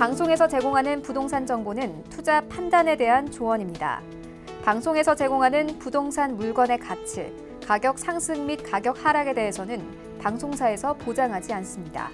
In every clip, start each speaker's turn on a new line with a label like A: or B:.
A: 방송에서 제공하는 부동산 정보는 투자 판단에 대한 조언입니다. 방송에서 제공하는 부동산 물건의 가치, 가격 상승 및 가격 하락에 대해서는 방송사에서 보장하지 않습니다.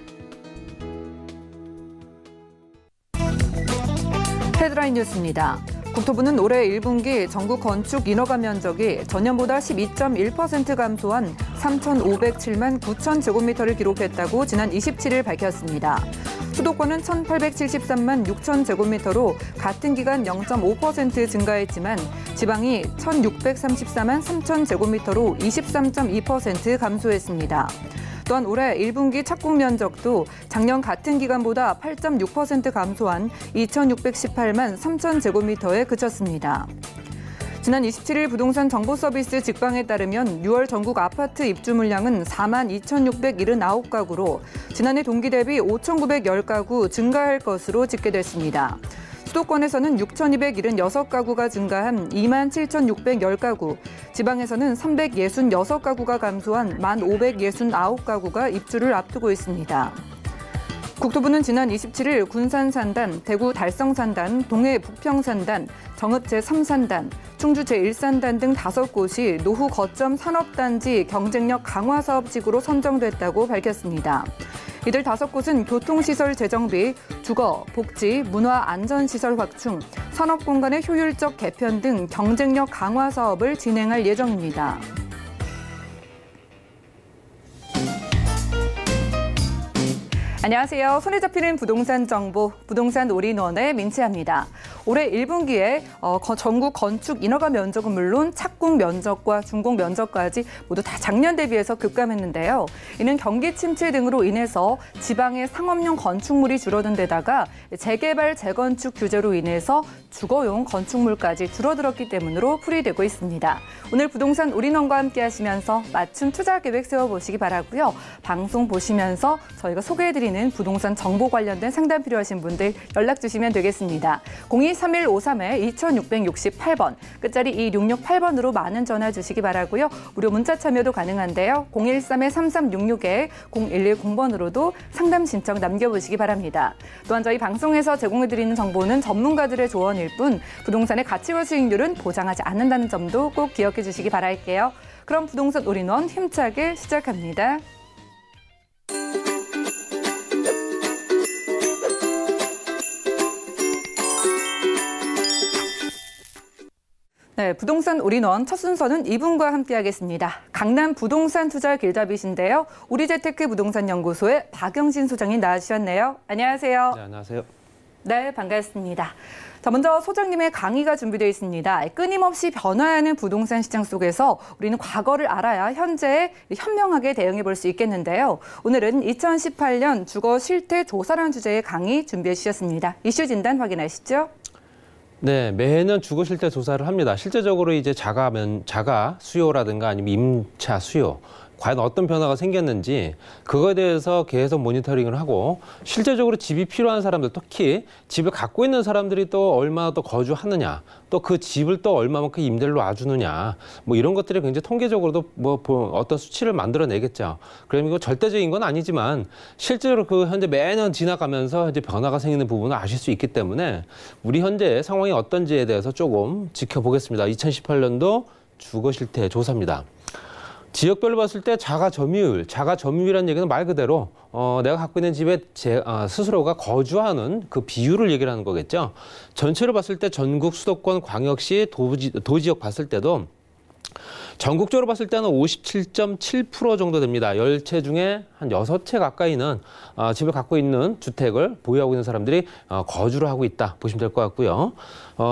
B: 헤드라인 뉴스입니다. 국토부는 올해 1분기 전국 건축 인허가 면적이 전년보다 12.1% 감소한 3,507만 9천 제곱미터를 기록했다고 지난 27일 밝혔습니다. 수도권은 1,873만 6천 제곱미터로 같은 기간 0.5% 증가했지만 지방이 1,634만 3천 제곱미터로 23.2% 감소했습니다. 또한 올해 1분기 착공 면적도 작년 같은 기간보다 8.6% 감소한 2,618만 3천 제곱미터에 그쳤습니다. 지난 27일 부동산 정보서비스 직방에 따르면 6월 전국 아파트 입주 물량은 4만 2,679가구로 지난해 동기 대비 5,910가구 증가할 것으로 집계됐습니다. 수도권에서는 6,276가구가 증가한 2만 7,610가구, 지방에서는 366가구가 감소한 1,569가구가 입주를 앞두고 있습니다. 국토부는 지난 27일 군산 산단, 대구 달성 산단, 동해 북평 산단, 정읍 제3산단, 충주 제1산단 등 5곳이 노후 거점 산업단지 경쟁력 강화 사업지구로 선정됐다고 밝혔습니다. 이들 5곳은 교통시설 재정비, 주거, 복지, 문화 안전시설 확충, 산업공간의 효율적 개편 등 경쟁력 강화 사업을 진행할 예정입니다. 안녕하세요. 손에 잡히는 부동산 정보, 부동산 올인원의 민채합니다. 올해 1분기에 전국 건축 인허가 면적은 물론 착공 면적과 준공 면적까지 모두 다 작년 대비해서 급감했는데요. 이는 경기 침체 등으로 인해서 지방의 상업용 건축물이 줄어든 데다가 재개발, 재건축 규제로 인해서 주거용 건축물까지 줄어들었기 때문으로 풀이되고 있습니다. 오늘 부동산 올인원과 함께 하시면서 맞춤 투자 계획 세워보시기 바라고요. 방송 보시면서 저희가 소개해드리는 부동산 정보 관련된 상담 필요하신 분들 연락 주시면 되겠습니다. 023153-2668번, 끝자리 2668번으로 많은 전화 주시기 바라고요. 무료 문자 참여도 가능한데요. 013-3366-0110번으로도 상담 신청 남겨보시기 바랍니다. 또한 저희 방송에서 제공해드리는 정보는 전문가들의 조언일 뿐 부동산의 가치와 수익률은 보장하지 않는다는 점도 꼭 기억해 주시기 바랄게요. 그럼 부동산 올인원 힘차게 시작합니다. 네, 부동산 올인원 첫 순서는 이분과 함께하겠습니다. 강남 부동산 투자 길잡이신데요. 우리재테크 부동산 연구소의 박영신 소장님 나와주셨네요. 안녕하세요.
C: 네, 안녕하세요.
B: 네, 반갑습니다. 자, 먼저 소장님의 강의가 준비되어 있습니다. 끊임없이 변화하는 부동산 시장 속에서 우리는 과거를 알아야 현재에 현명하게 대응해 볼 수 있겠는데요. 오늘은 2018년 주거 실태 조사라는 주제의 강의 준비해 주셨습니다. 이슈 진단 확인하시죠.
C: 네, 매년 주거 실태 조사를 합니다. 실제적으로 이제 자가 수요라든가 아니면 임차 수요, 과연 어떤 변화가 생겼는지 그거에 대해서 계속 모니터링을 하고 실제적으로 집이 필요한 사람들, 특히 집을 갖고 있는 사람들이 또 얼마나 또 거주하느냐, 또 그 집을 또 얼마만큼 임대를 놔주느냐, 뭐 이런 것들이 굉장히 통계적으로도 뭐 어떤 수치를 만들어내겠죠. 그러면 이거 절대적인 건 아니지만 실제로 그 현재 매년 지나가면서 이제 변화가 생기는 부분을 아실 수 있기 때문에 우리 현재 상황이 어떤지에 대해서 조금 지켜보겠습니다. 2018년도 주거 실태 조사입니다. 지역별로 봤을 때 자가 점유율이라는 얘기는 말 그대로 내가 갖고 있는 집에 스스로가 거주하는 그 비율을 얘기를 하는 거겠죠. 전체로 봤을 때 전국 수도권 광역시 도지역 봤을 때도 전국적으로 봤을 때는 57.7% 정도 됩니다. 10채 중에 한 6채 가까이는 집을 갖고 있는 주택을 보유하고 있는 사람들이 거주를 하고 있다 보시면 될 것 같고요.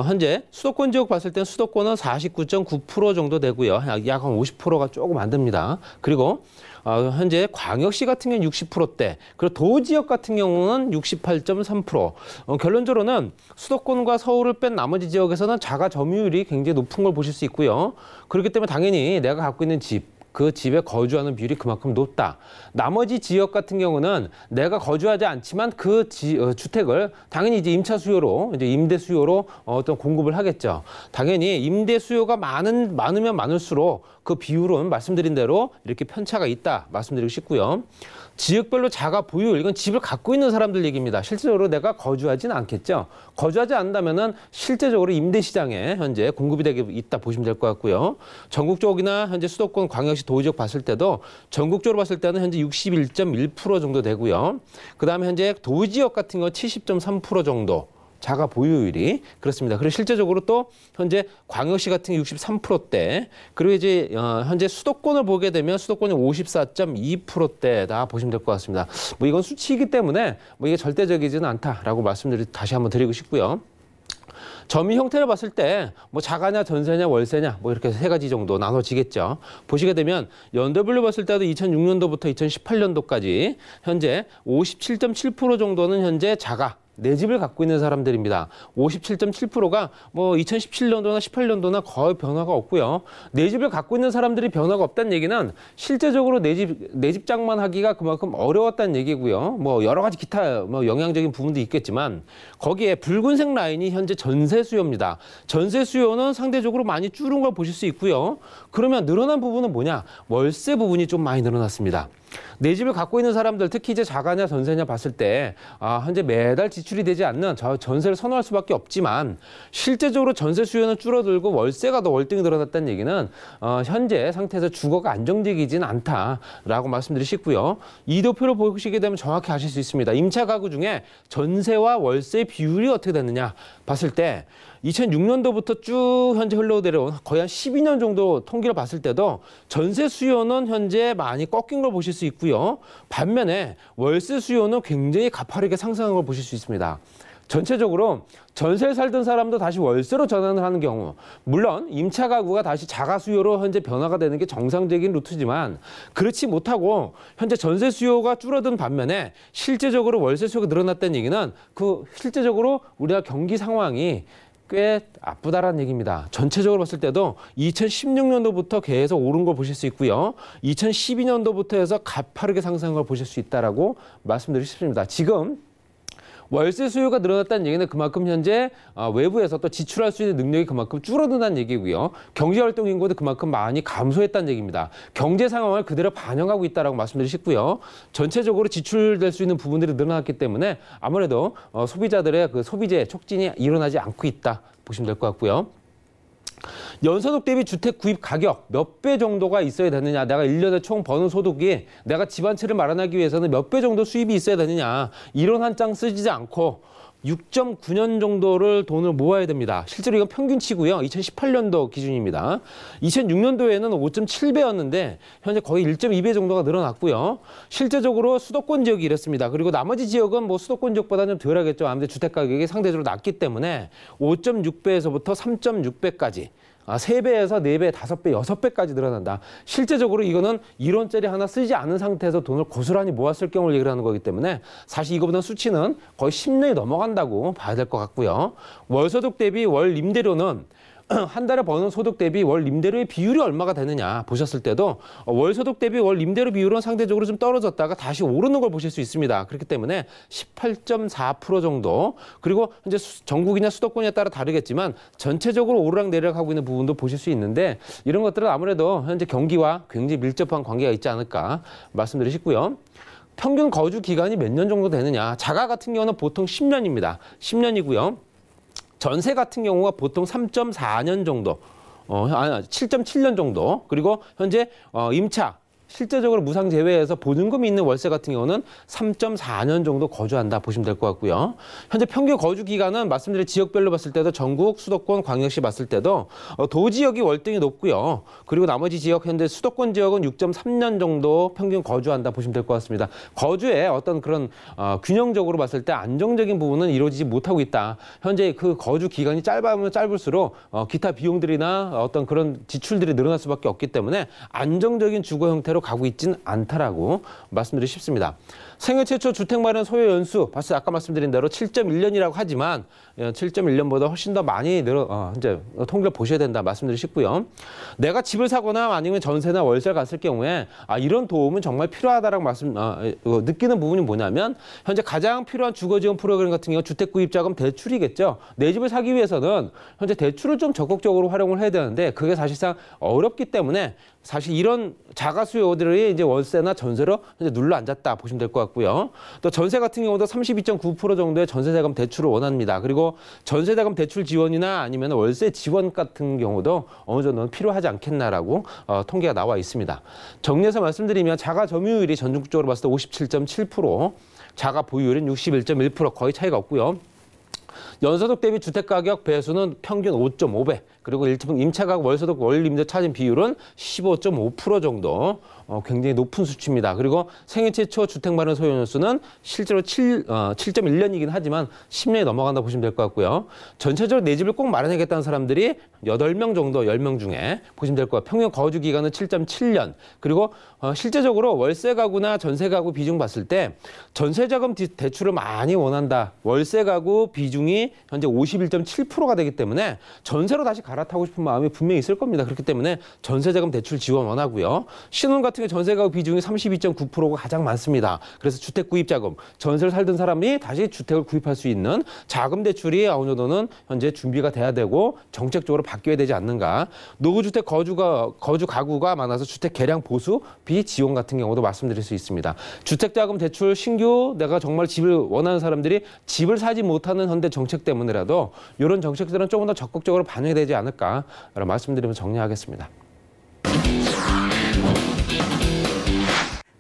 C: 현재 수도권 지역 봤을 때는 수도권은 49.9% 정도 되고요. 약 한 50%가 조금 안 됩니다. 그리고 현재 광역시 같은 경우는 60%대, 그리고 도지역 같은 경우는 68.3%. 결론적으로는 수도권과 서울을 뺀 나머지 지역에서는 자가 점유율이 굉장히 높은 걸 보실 수 있고요. 그렇기 때문에 당연히 내가 갖고 있는 집, 그 집에 거주하는 비율이 그만큼 높다. 나머지 지역 같은 경우는 내가 거주하지 않지만 그 주택을 당연히 이제 임차 수요로, 이제 임대 수요로 어떤 공급을 하겠죠. 당연히 임대 수요가 많으면 많을수록 그 비율은 말씀드린 대로 이렇게 편차가 있다 말씀드리고 싶고요. 지역별로 자가 보유율, 이건 집을 갖고 있는 사람들 얘기입니다. 실제적으로 내가 거주하지는 않겠죠. 거주하지 않는다면은 실제적으로 임대 시장에 현재 공급이 되게 있다 보시면 될 것 같고요. 전국적이나 현재 수도권, 광역시, 도지역 봤을 때도 전국적으로 봤을 때는 현재 61.1% 정도 되고요. 그다음에 현재 도지역 같은 거 70.3% 정도. 자가 보유율이 그렇습니다. 그리고 실제적으로 또 현재 광역시 같은 게 63%대, 그리고 이제 현재 수도권을 보게 되면 수도권이 54.2%대다 보시면 될 것 같습니다. 뭐 이건 수치이기 때문에 뭐 이게 절대적이지는 않다라고 다시 한번 드리고 싶고요. 점유 형태를 봤을 때 뭐 자가냐 전세냐 월세냐 뭐 이렇게 세 가지 정도 나눠지겠죠. 보시게 되면 연도별로 봤을 때도 2006년도부터 2018년도까지 현재 57.7% 정도는 현재 자가 내 집을 갖고 있는 사람들입니다. 57.7%가 뭐 2017년도나 18년도나 거의 변화가 없고요. 내 집을 갖고 있는 사람들이 변화가 없다는 얘기는 실제적으로 내 집 장만하기가 그만큼 어려웠다는 얘기고요. 뭐 여러 가지 기타 뭐 영향적인 부분도 있겠지만 거기에 붉은색 라인이 현재 전세 수요입니다. 전세 수요는 상대적으로 많이 줄은 걸 보실 수 있고요. 그러면 늘어난 부분은 뭐냐? 월세 부분이 좀 많이 늘어났습니다. 내 집을 갖고 있는 사람들, 특히 이제 자가냐 전세냐 봤을 때 현재 매달 지출이 되지 않는 전세를 선호할 수밖에 없지만 실제적으로 전세 수요는 줄어들고 월세가 더 월등히 늘어났다는 얘기는 현재 상태에서 주거가 안정적이지는 않다라고 말씀드리고 싶고요. 이 도표를 보시게 되면 정확히 아실 수 있습니다. 임차 가구 중에 전세와 월세 비율이 어떻게 됐느냐 봤을 때 2006년도부터 쭉 현재 흘러내려온 거의 한 12년 정도 통계를 봤을 때도 전세 수요는 현재 많이 꺾인 걸 보실 수 있고요. 반면에 월세 수요는 굉장히 가파르게 상승한 걸 보실 수 있습니다. 전체적으로 전세에 살던 사람도 다시 월세로 전환을 하는 경우, 물론 임차 가구가 다시 자가 수요로 현재 변화가 되는 게 정상적인 루트지만 그렇지 못하고 현재 전세 수요가 줄어든 반면에 실제적으로 월세 수요가 늘어났다는 얘기는 실제적으로 우리나라 경기 상황이 꽤 나쁘다라는 얘기입니다. 전체적으로 봤을 때도 2016년도부터 계속 오른 걸 보실 수 있고요. 2012년도부터 해서 가파르게 상승한 걸 보실 수 있다라고 말씀드리고 싶습니다. 지금 월세 수요가 늘어났다는 얘기는 그만큼 현재 외부에서 또 지출할 수 있는 능력이 그만큼 줄어든다는 얘기고요. 경제활동 인구도 그만큼 많이 감소했다는 얘기입니다. 경제 상황을 그대로 반영하고 있다라고 말씀드리고 싶고요. 전체적으로 지출될 수 있는 부분들이 늘어났기 때문에 아무래도 소비자들의 그 소비재 촉진이 일어나지 않고 있다 보시면 될 것 같고요. 연소득 대비 주택 구입 가격 몇 배 정도가 있어야 되느냐, 내가 1년에 총 버는 소득이 내가 집 한 채를 마련하기 위해서는 몇 배 정도 수입이 있어야 되느냐, 이런 한 장 쓰지 않고 6.9년 정도를 돈을 모아야 됩니다. 실제로 이건 평균치고요. 2018년도 기준입니다. 2006년도에는 5.7배였는데 현재 거의 1.2배 정도가 늘어났고요. 실제적으로 수도권 지역이 이렇습니다. 그리고 나머지 지역은 뭐 수도권 지역보다는 좀 덜하겠죠. 아무래도 주택 가격이 상대적으로 낮기 때문에 5.6배에서부터 3.6배까지 3배에서 4배, 5배, 6배까지 늘어난다. 실제적으로 이거는 1원짜리 하나 쓰지 않은 상태에서 돈을 고스란히 모았을 경우를 얘기를 하는 거기 때문에 사실 이거보다 수치는 거의 10년이 넘어간다고 봐야 될 것 같고요. 월소득 대비 월 임대료는 한 달에 버는 소득 대비 월 임대료의 비율이 얼마가 되느냐 보셨을 때도 월 소득 대비 월 임대료 비율은 상대적으로 좀 떨어졌다가 다시 오르는 걸 보실 수 있습니다. 그렇기 때문에 18.4% 정도, 그리고 현재 전국이냐 수도권에 따라 다르겠지만 전체적으로 오르락내리락 하고 있는 부분도 보실 수 있는데 이런 것들은 아무래도 현재 경기와 굉장히 밀접한 관계가 있지 않을까 말씀드리고 싶고요. 평균 거주 기간이 몇 년 정도 되느냐, 자가 같은 경우는 보통 10년입니다. 10년이고요. 전세 같은 경우가 보통 3.4년 정도, 7.7년 정도, 그리고 현재 임차, 실제적으로 무상 제외해서 보증금이 있는 월세 같은 경우는 3.4년 정도 거주한다 보시면 될 것 같고요. 현재 평균 거주 기간은 말씀드린 지역별로 봤을 때도 전국, 수도권, 광역시 봤을 때도 도지역이 월등히 높고요. 그리고 나머지 지역, 현재 수도권 지역은 6.3년 정도 평균 거주한다 보시면 될 것 같습니다. 거주에 어떤 그런 균형적으로 봤을 때 안정적인 부분은 이루어지지 못하고 있다. 현재 그 거주 기간이 짧으면 짧을수록 기타 비용들이나 어떤 그런 지출들이 늘어날 수밖에 없기 때문에 안정적인 주거 형태를 추세로 가고 있진 않다라고 말씀드리고 싶습니다. 생애 최초 주택 마련 소요 연수, 벌써 아까 말씀드린 대로 7.1년이라고 하지만 7.1년보다 훨씬 더 많이 이제 통계를 보셔야 된다 말씀드리고 싶고요. 내가 집을 사거나 아니면 전세나 월세를 갔을 경우에 이런 도움은 정말 필요하다라고 느끼는 부분이 뭐냐면 현재 가장 필요한 주거지원 프로그램 같은 경우 주택구입자금 대출이겠죠. 내 집을 사기 위해서는 현재 대출을 좀 적극적으로 활용을 해야 되는데 그게 사실상 어렵기 때문에 사실 이런 자가 수요들이 이제 월세나 전세로 이제 눌러 앉았다 보시면 될 것 같고요. 또 전세 같은 경우도 32.9% 정도의 전세자금 대출을 원합니다. 그리고 전세자금 대출 지원이나 아니면 월세 지원 같은 경우도 어느 정도는 필요하지 않겠나라고 통계가 나와 있습니다. 정리해서 말씀드리면 자가 점유율이 전국적으로 봤을 때 57.7%, 자가 보유율은 61.1%, 거의 차이가 없고요. 연소득 대비 주택가격 배수는 평균 5.5배, 그리고 임차가격 월소득 월임대 차진 비율은 15.5% 정도 굉장히 높은 수치입니다. 그리고 생애 최초 주택 마련 소요 연수는 실제로 7.1년이긴 하지만 10년이 넘어간다 보시면 될 것 같고요. 전체적으로 내 집을 꼭 마련하겠다는 사람들이 8명 정도 10명 중에 보시면 될 것 같아요. 평균 거주 기간은 7.7년. 그리고 실제적으로 월세 가구나 전세 가구 비중 봤을 때 전세자금 대출을 많이 원한다. 월세 가구 비중이 현재 51.7%가 되기 때문에 전세로 다시 갈아타고 싶은 마음이 분명히 있을 겁니다. 그렇기 때문에 전세자금 대출 지원 원하고요. 신혼 같은 경우 전세 가구 비중이 32.9%가 가장 많습니다. 그래서 주택 구입 자금, 전세를 살던 사람이 다시 주택을 구입할 수 있는 자금 대출이 어느 정도는 현재 준비가 돼야 되고 정책적으로 바뀌어야 되지 않는가. 노후주택 거주 가구가 많아서 주택 개량 보수 비지원 같은 경우도 말씀드릴 수 있습니다. 주택자금 대출 신규 내가 정말 집을 원하는 사람들이 집을 사지 못하는 현대 정책 때문에라도 이런 정책들은 조금 더 적극적으로 반영되지 않을까라고 말씀드리면서 정리하겠습니다.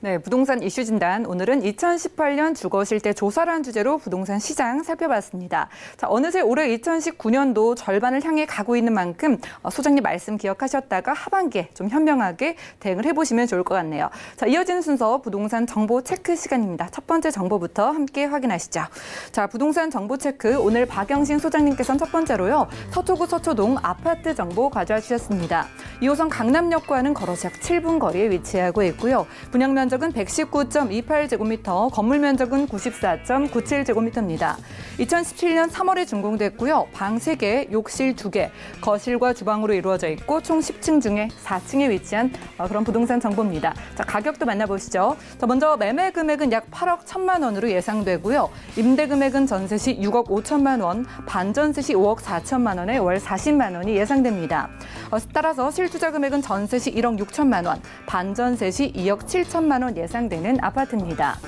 B: 네, 부동산 이슈 진단. 오늘은 2018년 주거 실태 조사라는 주제로 부동산 시장 살펴봤습니다. 자, 어느새 올해 2019년도 절반을 향해 가고 있는 만큼 소장님 말씀 기억하셨다가 하반기에 좀 현명하게 대응을 해보시면 좋을 것 같네요. 자, 이어지는 순서 부동산 정보 체크 시간입니다. 첫 번째 정보부터 함께 확인하시죠. 자, 부동산 정보 체크 오늘 박영신 소장님께서는 첫 번째로요. 서초구 서초동 아파트 정보 가져와 주셨습니다. 2호선 강남역과는 걸어서 약 7분 거리에 위치하고 있고요. 분양 면적은 119.28제곱미터, 건물 면적은 94.97제곱미터입니다. 2017년 3월에 준공됐고요. 방 3개, 욕실 2개, 거실과 주방으로 이루어져 있고 총 10층 중에 4층에 위치한 그런 부동산 정보입니다. 자, 가격도 만나보시죠. 자, 먼저 매매 금액은 약 8억 1천만 원으로 예상되고요. 임대 금액은 전세 시 6억 5천만 원, 반전세 시 5억 4천만 원에 월 40만 원이 예상됩니다. 따라서 실투자 금액은 전세 시 1억 6천만 원, 반전세 시 2억 7천만 원 예상되는 아파트입니다.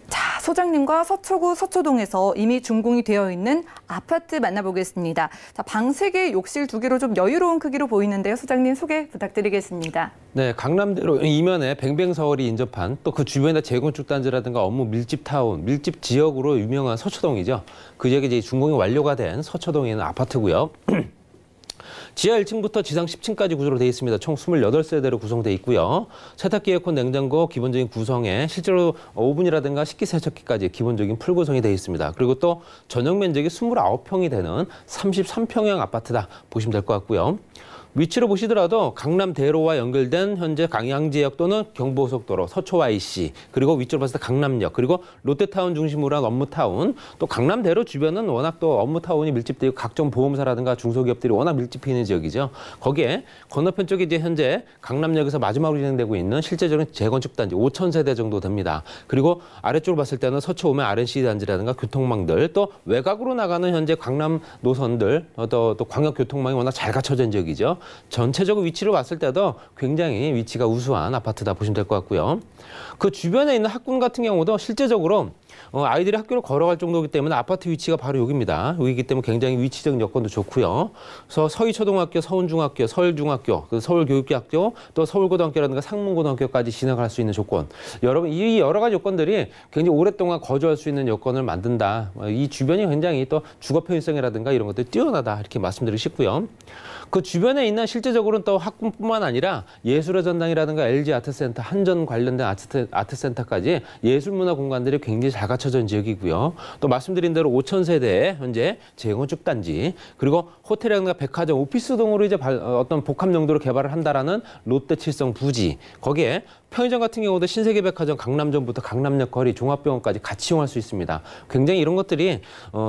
B: 자, 소장님과 서초구 서초동에서 이미 준공이 되어 있는 아파트 만나보겠습니다. 자, 방 3개, 욕실 2개로 좀 여유로운 크기로 보이는데요. 소장님 소개 부탁드리겠습니다.
C: 네, 강남대로 이면에 뱅뱅서울이 인접한 또 그 주변에 재건축 단지라든가 업무 밀집 타운, 밀집 지역으로 유명한 서초동이죠. 그 지역에 이제 준공이 완료가 된 서초동에 있는 아파트고요. 지하 1층부터 지상 10층까지 구조로 되어 있습니다. 총 28세대로 구성되어 있고요. 세탁기, 에어컨, 냉장고 기본적인 구성에 실제로 오븐이라든가 식기세척기까지 기본적인 풀 구성이 되어 있습니다. 그리고 또 전용 면적이 29평이 되는 33평형 아파트다 보시면 될 것 같고요. 위치로 보시더라도 강남대로와 연결된 현재 강양지역 또는 경부고속도로, 서초 YC, 그리고 위쪽으로 봤을 때 강남역, 그리고 롯데타운 중심으로 한 업무타운, 또 강남대로 주변은 워낙 또 업무타운이 밀집되고 각종 보험사라든가 중소기업들이 워낙 밀집해 있는 지역이죠. 거기에 건너편 쪽에 이제 현재 강남역에서 마지막으로 진행되고 있는 실제적인 재건축 단지 5,000세대 정도 됩니다. 그리고 아래쪽으로 봤을 때는 서초 오면 RNC 단지라든가 교통망들, 또 외곽으로 나가는 현재 강남 노선들, 또 광역교통망이 워낙 잘 갖춰져 있는 지역이죠. 전체적으로 위치를 봤을 때도 굉장히 위치가 우수한 아파트다 보시면 될 것 같고요. 그 주변에 있는 학군 같은 경우도 실제적으로 아이들이 학교를 걸어갈 정도이기 때문에 아파트 위치가 바로 여기입니다. 여기이기 때문에 굉장히 위치적 여건도 좋고요. 그래서 서희초등학교, 서운중학교, 서울중학교, 서울교육대학교, 또 서울고등학교라든가 상문고등학교까지 진학할 수 있는 조건. 여러분, 이 여러 가지 요건들이 굉장히 오랫동안 거주할 수 있는 여건을 만든다. 이 주변이 굉장히 또 주거 편의성이라든가 이런 것들이 뛰어나다 이렇게 말씀드리고 싶고요. 그 주변에 있는 실제적으로는 또 학군뿐만 아니라 예술의 전당이라든가 LG 아트센터, 한전 관련된 아트센터까지 예술문화 공간들이 굉장히 잘 갖춰진 지역이고요. 또 말씀드린 대로 5천 세대의 현재 재건축 단지, 그리고 호텔이라든가 백화점, 오피스 등으로 이제 어떤 복합 용도로 개발을 한다라는 롯데칠성 부지, 거기에 편의점 같은 경우도 신세계백화점 강남점부터 강남역 거리, 종합병원까지 같이 이용할 수 있습니다. 굉장히 이런 것들이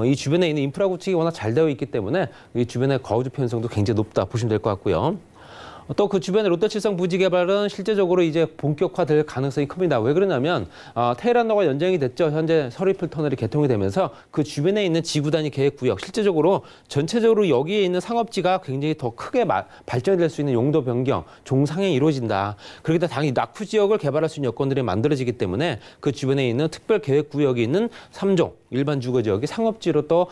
C: 이 주변에 있는 인프라 구축이 워낙 잘 되어 있기 때문에 이 주변의 거주 편성도 굉장히 높다 보시면 될 것 같고요. 또 그 주변의 롯데칠성 부지 개발은 실제적으로 이제 본격화될 가능성이 큽니다. 왜 그러냐면 테헤란로가 연장이 됐죠. 현재 서리풀 터널이 개통이 되면서 그 주변에 있는 지구 단위 계획 구역, 실제적으로 전체적으로 여기에 있는 상업지가 굉장히 더 크게 발전이 될 수 있는 용도 변경, 종상향이 이루어진다. 그렇기 때문에 당연히 낙후 지역을 개발할 수 있는 여건들이 만들어지기 때문에 그 주변에 있는 특별 계획 구역이 있는 3종 일반 주거 지역이 상업지로 또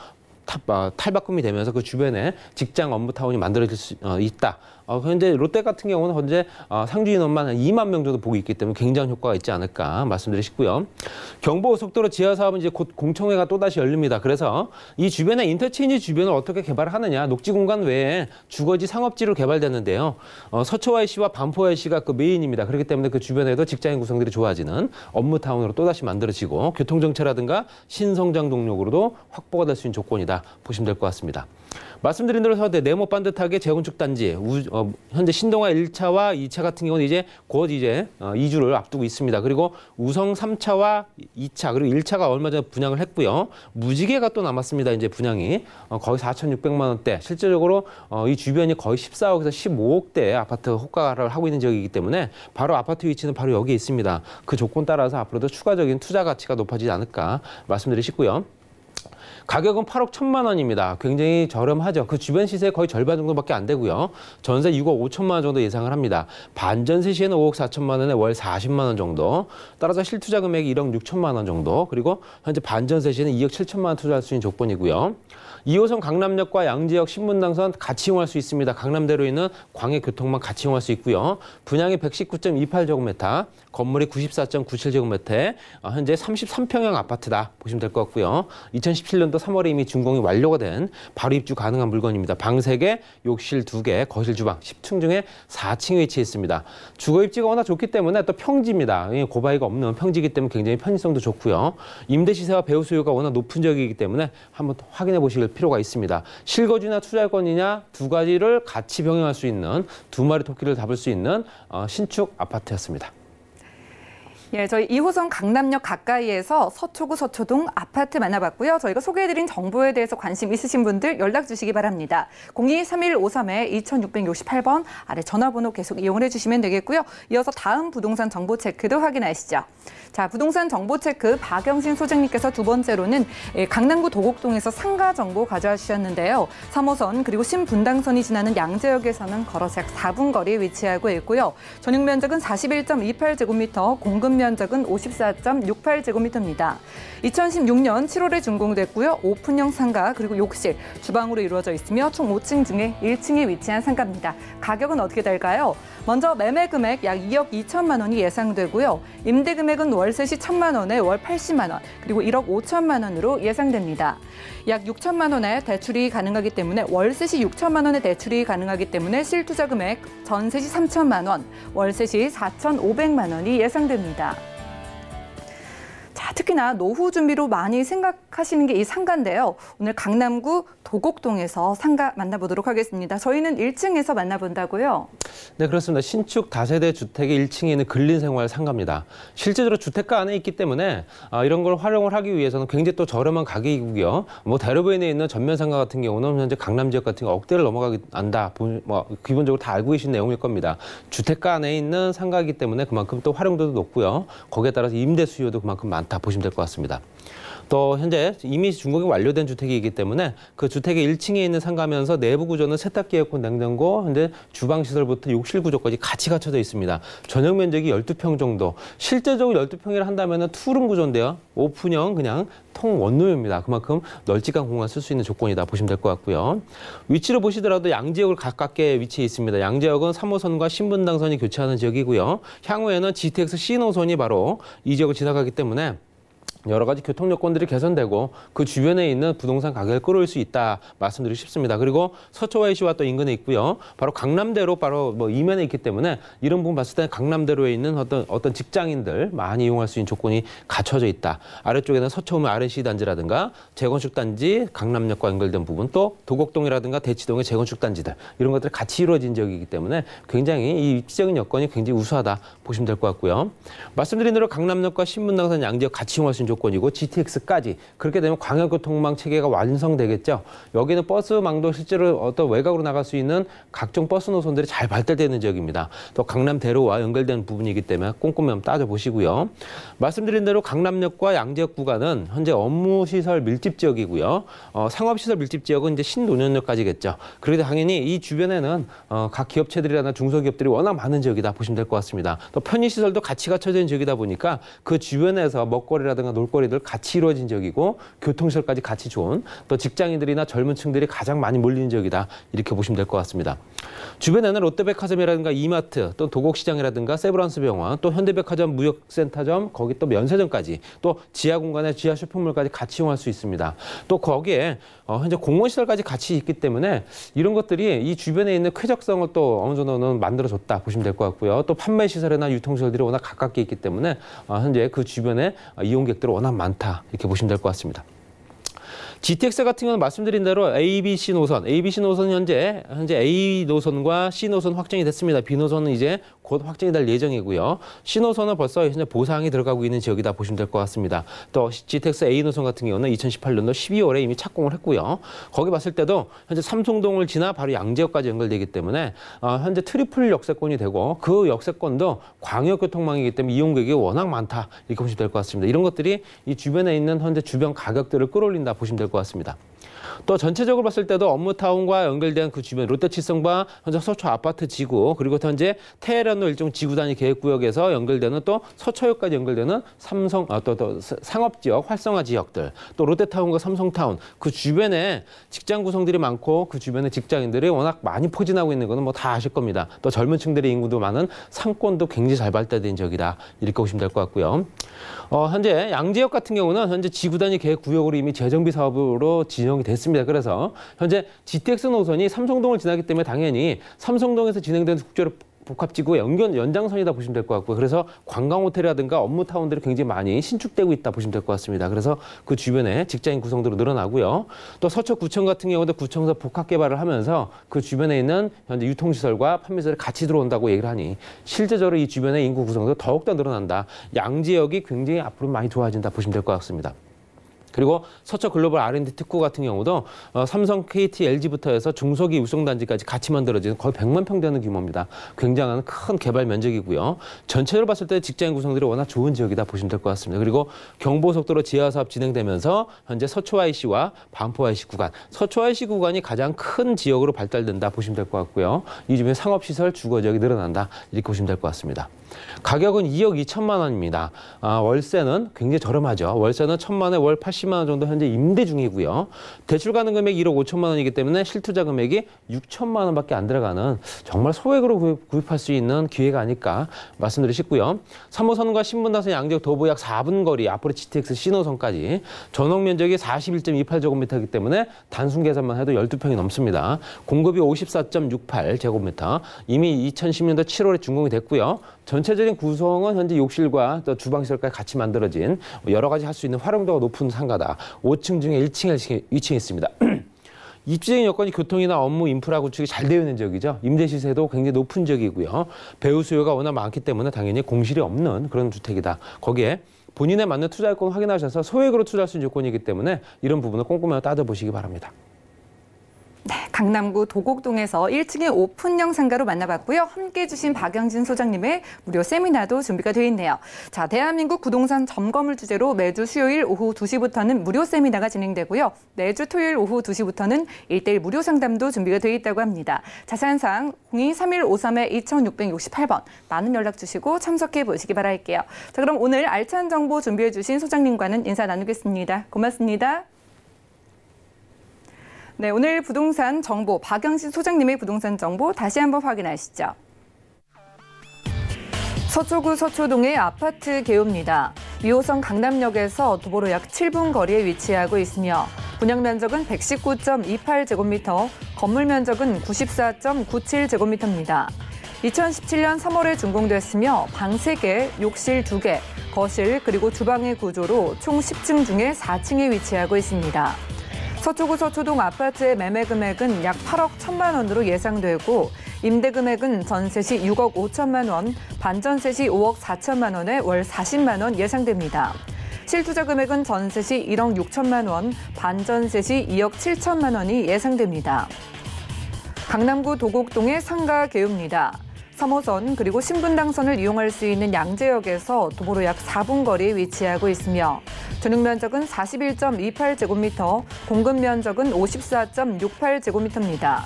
C: 탈바꿈이 되면서 그 주변에 직장 업무 타운이 만들어질 수 있다. 현재 롯데 같은 경우는 현재 상주 인원만 한 2만 명 정도 보고 있기 때문에 굉장한 효과가 있지 않을까 말씀드리고 싶고요. 경부고속도로 지하 사업은 이제 곧 공청회가 또다시 열립니다. 그래서 이 주변에 인터체인지 주변을 어떻게 개발을 하느냐, 녹지 공간 외에 주거지 상업지로 개발되는데요. 서초YC와 반포YC가 그 메인입니다. 그렇기 때문에 그 주변에도 직장인 구성들이 좋아지는 업무 타운으로 또다시 만들어지고 교통정체라든가 신성장 동력으로도 확보가 될 수 있는 조건이다 보시면 될 것 같습니다. 말씀드린 대로 서대 네모 반듯하게 재건축 단지, 현재 신동아 1차와 2차 같은 경우는 이제 곧 이제 이주를 앞두고 있습니다. 그리고 우성 3차와 2차 그리고 1차가 얼마 전에 분양을 했고요. 무지개가 또 남았습니다. 이제 분양이 거의 4,600만 원대. 실제적으로 이 주변이 거의 14억에서 15억대 아파트 호가를 하고 있는 지역이기 때문에 바로 아파트 위치는 바로 여기에 있습니다. 그 조건 따라서 앞으로도 추가적인 투자 가치가 높아지지 않을까 말씀드리고 싶고요. 가격은 8억 1천만 원입니다. 굉장히 저렴하죠. 그 주변 시세 거의 절반 정도밖에 안 되고요. 전세 6억 5천만 원 정도 예상을 합니다. 반전세 시에는 5억 4천만 원에 월 40만 원 정도. 따라서 실투자 금액이 1억 6천만 원 정도. 그리고 현재 반전세 시에는 2억 7천만 원 투자할 수 있는 조건이고요. 2호선 강남역과 양재역 신분당선 같이 이용할 수 있습니다. 강남대로 있는 광해교통망 같이 이용할 수 있고요. 분양이 119.28제곱미터, 건물이 94.97제곱미터에 현재 33평형 아파트다 보시면 될 것 같고요. 2017년도 3월에 이미 준공이 완료가 된 바로 입주 가능한 물건입니다. 방 3개, 욕실 2개, 거실 주방 10층 중에 4층에 위치해 있습니다. 주거 입지가 워낙 좋기 때문에 또 평지입니다. 고바위가 없는 평지이기 때문에 굉장히 편의성도 좋고요. 임대 시세와 배우 수요가 워낙 높은 지역이기 때문에 한번 확인해 보실 필요가 있습니다. 실거주나 투자권이냐 두 가지를 같이 병행할 수 있는 두 마리 토끼를 잡을 수 있는 신축 아파트였습니다.
B: 예, 저희 2호선 강남역 가까이에서 서초구 서초동 아파트 만나봤고요. 저희가 소개해드린 정보에 대해서 관심 있으신 분들 연락 주시기 바랍니다. 02-3153-2668번 아래 전화번호 계속 이용을 해주시면 되겠고요. 이어서 다음 부동산 정보 체크도 확인하시죠. 자, 부동산 정보 체크 박영신 소장님께서 두 번째로는 강남구 도곡동에서 상가 정보 가져와 주셨는데요. 3호선 그리고 신분당선이 지나는 양재역에서는 걸어서 약 4분 거리에 위치하고 있고요. 전용 면적은 41.28제곱미터, 공급 면적은 54.68제곱미터입니다. 2016년 7월에 준공됐고요. 오픈형 상가 그리고 욕실, 주방으로 이루어져 있으며 총 5층 중에 1층에 위치한 상가입니다. 가격은 어떻게 될까요? 먼저 매매 금액 약 2억 2천만 원이 예상되고요. 임대 금액은 월세 시 1천만 원에 월 80만 원, 그리고 1억 5천만 원으로 예상됩니다. 약 6천만 원의 대출이 가능하기 때문에 월세 시 6천만 원의 대출이 가능하기 때문에 실투자 금액 전세 시 3천만 원, 월세 시 4,500만 원이 예상됩니다. 자, 특히나 노후 준비로 많이 생각하시는 게 이 상가인데요. 오늘 강남구 도곡동에서 상가 만나보도록 하겠습니다. 저희는 1층에서 만나본다고요?
C: 네, 그렇습니다. 신축 다세대 주택의 1층에 있는 근린생활 상가입니다. 실제로 주택가 안에 있기 때문에 이런 걸 활용을 하기 위해서는 굉장히 또 저렴한 가격이고요. 대로변에 있는 전면 상가 같은 경우는 현재 강남 지역 같은 경우 억대를 넘어가기 한다. 기본적으로 다 알고 계신 내용일 겁니다. 주택가 안에 있는 상가이기 때문에 그만큼 또 활용도도 높고요. 거기에 따라서 임대 수요도 그만큼 많다 보시면 될 것 같습니다. 또 현재 이미 준공이 완료된 주택이기 때문에 그 주택의 1층에 있는 상가면서 내부 구조는 세탁기, 에어컨, 냉장고, 현재 주방 시설부터 욕실 구조까지 같이 갖춰져 있습니다. 전용 면적이 12평 정도. 실제적으로 12평이라 한다면은 투룸 구조인데요. 오픈형 그냥 통 원룸입니다. 그만큼 널찍한 공간 쓸 수 있는 조건이다 보시면 될 것 같고요. 위치로 보시더라도 양재역을 가깝게 위치해 있습니다. 양재역은 3호선과 신분당선이 교차하는 지역이고요. 향후에는 GTX C 노선이 바로 이 지역을 지나가기 때문에 여러 가지 교통 여건들이 개선되고 그 주변에 있는 부동산 가격을 끌어올 수 있다 말씀드리고 싶습니다. 그리고 서초YC와 또 인근에 있고요. 바로 강남대로 바로 뭐 이면에 있기 때문에 이런 부분 봤을 때 강남대로에 있는 어떤 직장인들 많이 이용할 수 있는 조건이 갖춰져 있다. 아래쪽에는 서초우면 R&C 단지라든가 재건축 단지, 강남역과 연결된 부분, 또 도곡동이라든가 대치동의 재건축 단지들 이런 것들이 같이 이루어진 지역이기 때문에 굉장히 이 입지적인 여건이 굉장히 우수하다 보시면 될 것 같고요. 말씀드린 대로 강남역과 신분당산 양지역 같이 이용할 수 있는 조건이고 GTX까지 그렇게 되면 광역교통망 체계가 완성되겠죠. 여기는 버스망도 실제로 어떤 외곽으로 나갈 수 있는 각종 버스 노선들이 잘 발달되는 지역입니다. 또 강남대로와 연결된 부분이기 때문에 꼼꼼히 한번 따져보시고요. 말씀드린 대로 강남역과 양지역 구간은 현재 업무시설 밀집 지역이고요. 상업시설 밀집 지역은 이제 신논현역까지겠죠. 그래도 당연히 이 주변에는 각 기업체들이나 중소기업들이 워낙 많은 지역이다 보시면 될 것 같습니다. 또 편의시설도 같이 갖춰져 있는 지역이다 보니까 그 주변에서 먹거리라든가 놀거리들 같이 이루어진 지역이고 교통시설까지 같이 좋은 또 직장인들이나 젊은 층들이 가장 많이 몰리는 지역이다 이렇게 보시면 될 것 같습니다. 주변에는 롯데백화점이라든가 이마트 또 도곡시장이라든가 세브란스 병원 또 현대백화점 무역센터점 거기 또 면세점까지 또 지하 공간에 지하 쇼핑몰까지 같이 이용할 수 있습니다. 또 거기에 현재 공원시설까지 같이 있기 때문에 이런 것들이 이 주변에 있는 쾌적성을 또 어느 정도는 만들어줬다 보시면 될 것 같고요. 또 판매시설이나 유통시설들이 워낙 가깝게 있기 때문에 현재 그 주변에 이용객들이 워낙 많다 이렇게 보시면 될 것 같습니다. GTX 같은 경우는 말씀드린 대로 A, B, C 노선, 현재 A 노선과 C 노선 확정이 됐습니다. B 노선은 이제 곧 확정이 될 예정이고요. C 노선은 벌써 현재 보상이 들어가고 있는 지역이다 보시면 될 것 같습니다. 또 GTX A 노선 같은 경우는 2018년도 12월에 이미 착공을 했고요. 거기 봤을 때도 현재 삼성동을 지나 바로 양재역까지 연결되기 때문에 현재 트리플 역세권이 되고 그 역세권도 광역교통망이기 때문에 이용객이 워낙 많다 이렇게 보시면 될 것 같습니다. 이런 것들이 이 주변에 있는 현재 주변 가격들을 끌어올린다 보시면 될 것 같습니다. 또 전체적으로 봤을 때도 업무타운과 연결된 그 주변 롯데치성과 현재 서초 아파트 지구 그리고 현재 테헤란로 일종 지구단위 계획구역에서 연결되는 또 서초역까지 연결되는 또 상업지역 활성화 지역들 또 롯데타운과 삼성타운 그 주변에 직장 구성들이 많고 그 주변에 직장인들이 워낙 많이 포진하고 있는 거는 뭐 다 아실 겁니다. 또 젊은 층들의 인구도 많은 상권도 굉장히 잘 발달된 지역이다 이렇게 보시면 될 것 같고요. 현재 양재역 같은 경우는 현재 지구단위 계획구역으로 이미 재정비 사업으로 지정이 됐습니다. 그래서 현재 GTX 노선이 삼성동을 지나기 때문에 당연히 삼성동에서 진행되는 국제로 복합지구의 연장선이다 보시면 될 것 같고요. 그래서 관광호텔이라든가 업무타운들이 굉장히 많이 신축되고 있다 보시면 될 것 같습니다. 그래서 그 주변에 직장인 구성도로 늘어나고요. 또 서초구청 같은 경우도 구청에서 복합 개발을 하면서 그 주변에 있는 현재 유통시설과 판매시설이 같이 들어온다고 얘기를 하니 실제적으로 이 주변의 인구 구성도 더욱더 늘어난다. 양지역이 굉장히 앞으로 많이 좋아진다 보시면 될 것 같습니다. 그리고 서초 글로벌 R&D 특구 같은 경우도 삼성, KT, LG부터 해서 중소기 유성단지까지 같이 만들어지는 거의 100만 평 되는 규모입니다. 굉장한 큰 개발 면적이고요. 전체적으로 봤을 때 직장인 구성들이 워낙 좋은 지역이다 보시면 될 것 같습니다. 그리고 경부고속도로 지하사업 진행되면서 현재 서초YC와 반포YC 구간, 서초YC 구간이 가장 큰 지역으로 발달된다 보시면 될 것 같고요. 이 주변에 상업시설, 주거지역이 늘어난다 이렇게 보시면 될 것 같습니다. 가격은 2억 2천만 원입니다. 월세는 굉장히 저렴하죠. 월세는 1,000만 원에 월 80만 원 정도 현재 임대 중이고요. 대출 가능 금액이 1억 5천만 원이기 때문에 실투자 금액이 6천만 원밖에 안 들어가는 정말 소액으로 구입할 수 있는 기회가 아닐까 말씀드리고 싶고요. 3호선과 신분당선 양재역 도보 약 4분 거리 앞으로 GTX 신호선까지 전용 면적이 41.28제곱미터이기 때문에 단순 계산만 해도 12평이 넘습니다. 공급이 54.68제곱미터 이미 2010년도 7월에 준공이 됐고요. 전체적인 구성은 현재 욕실과 또 주방시설까지 같이 만들어진 여러 가지 할 수 있는 활용도가 높은 상가다. 5층 중에 1층에 위치해 있습니다. 입지적인 여건이 교통이나 업무, 인프라 구축이 잘 되어 있는 지역이죠. 임대 시세도 굉장히 높은 지역이고요. 배우 수요가 워낙 많기 때문에 당연히 공실이 없는 그런 주택이다. 거기에 본인에 맞는 투자 여건 확인하셔서 소액으로 투자할 수 있는 조건이기 때문에 이런 부분을 꼼꼼하게 따져보시기 바랍니다.
B: 네, 강남구 도곡동에서 1층의 오픈형 상가로 만나봤고요. 함께해 주신 박영진 소장님의 무료 세미나도 준비가 되어 있네요. 자, 대한민국 부동산 점검을 주제로 매주 수요일 오후 2시부터는 무료 세미나가 진행되고요. 매주 토요일 오후 2시부터는 1:1 무료 상담도 준비가 되어 있다고 합니다. 자세한 사항 02-3153-2668번 많은 연락 주시고 참석해 보시기 바랄게요. 자, 그럼 오늘 알찬 정보 준비해 주신 소장님과는 인사 나누겠습니다. 고맙습니다. 네, 오늘 부동산 정보, 박영진 소장님의 부동산 정보 다시 한번 확인하시죠. 서초구 서초동의 아파트 개요입니다. 2호선 강남역에서 도보로 약 7분 거리에 위치하고 있으며 분양 면적은 119.28제곱미터, 건물 면적은 94.97제곱미터입니다. 2017년 3월에 준공됐으며 방 3개, 욕실 2개, 거실 그리고 주방의 구조로 총 10층 중에 4층에 위치하고 있습니다. 서초구 서초동 아파트의 매매 금액은 약 8억 1천만 원으로 예상되고 임대 금액은 전세 시 6억 5천만 원, 반전세 시 5억 4천만 원에 월 40만 원 예상됩니다. 실투자 금액은 전세 시 1억 6천만 원, 반전세 시 2억 7천만 원이 예상됩니다. 강남구 도곡동의 상가 개요입니다. 3호선 그리고 신분당선을 이용할 수 있는 양재역에서 도보로 약 4분 거리에 위치하고 있으며 전용 면적은 41.28제곱미터, 공급 면적은 54.68제곱미터입니다.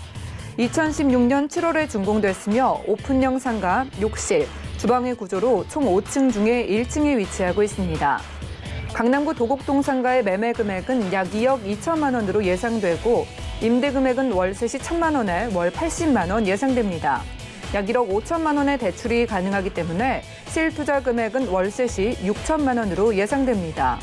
B: 2016년 7월에 준공됐으며 오픈형 상가, 욕실, 주방의 구조로 총 5층 중에 1층에 위치하고 있습니다. 강남구 도곡동 상가의 매매 금액은 약 2억 2천만 원으로 예상되고 임대 금액은 월세 시 1천만 원에 월 80만 원 예상됩니다. 약 1억 5천만 원의 대출이 가능하기 때문에 실투자 금액은 월세 시 6천만 원으로 예상됩니다.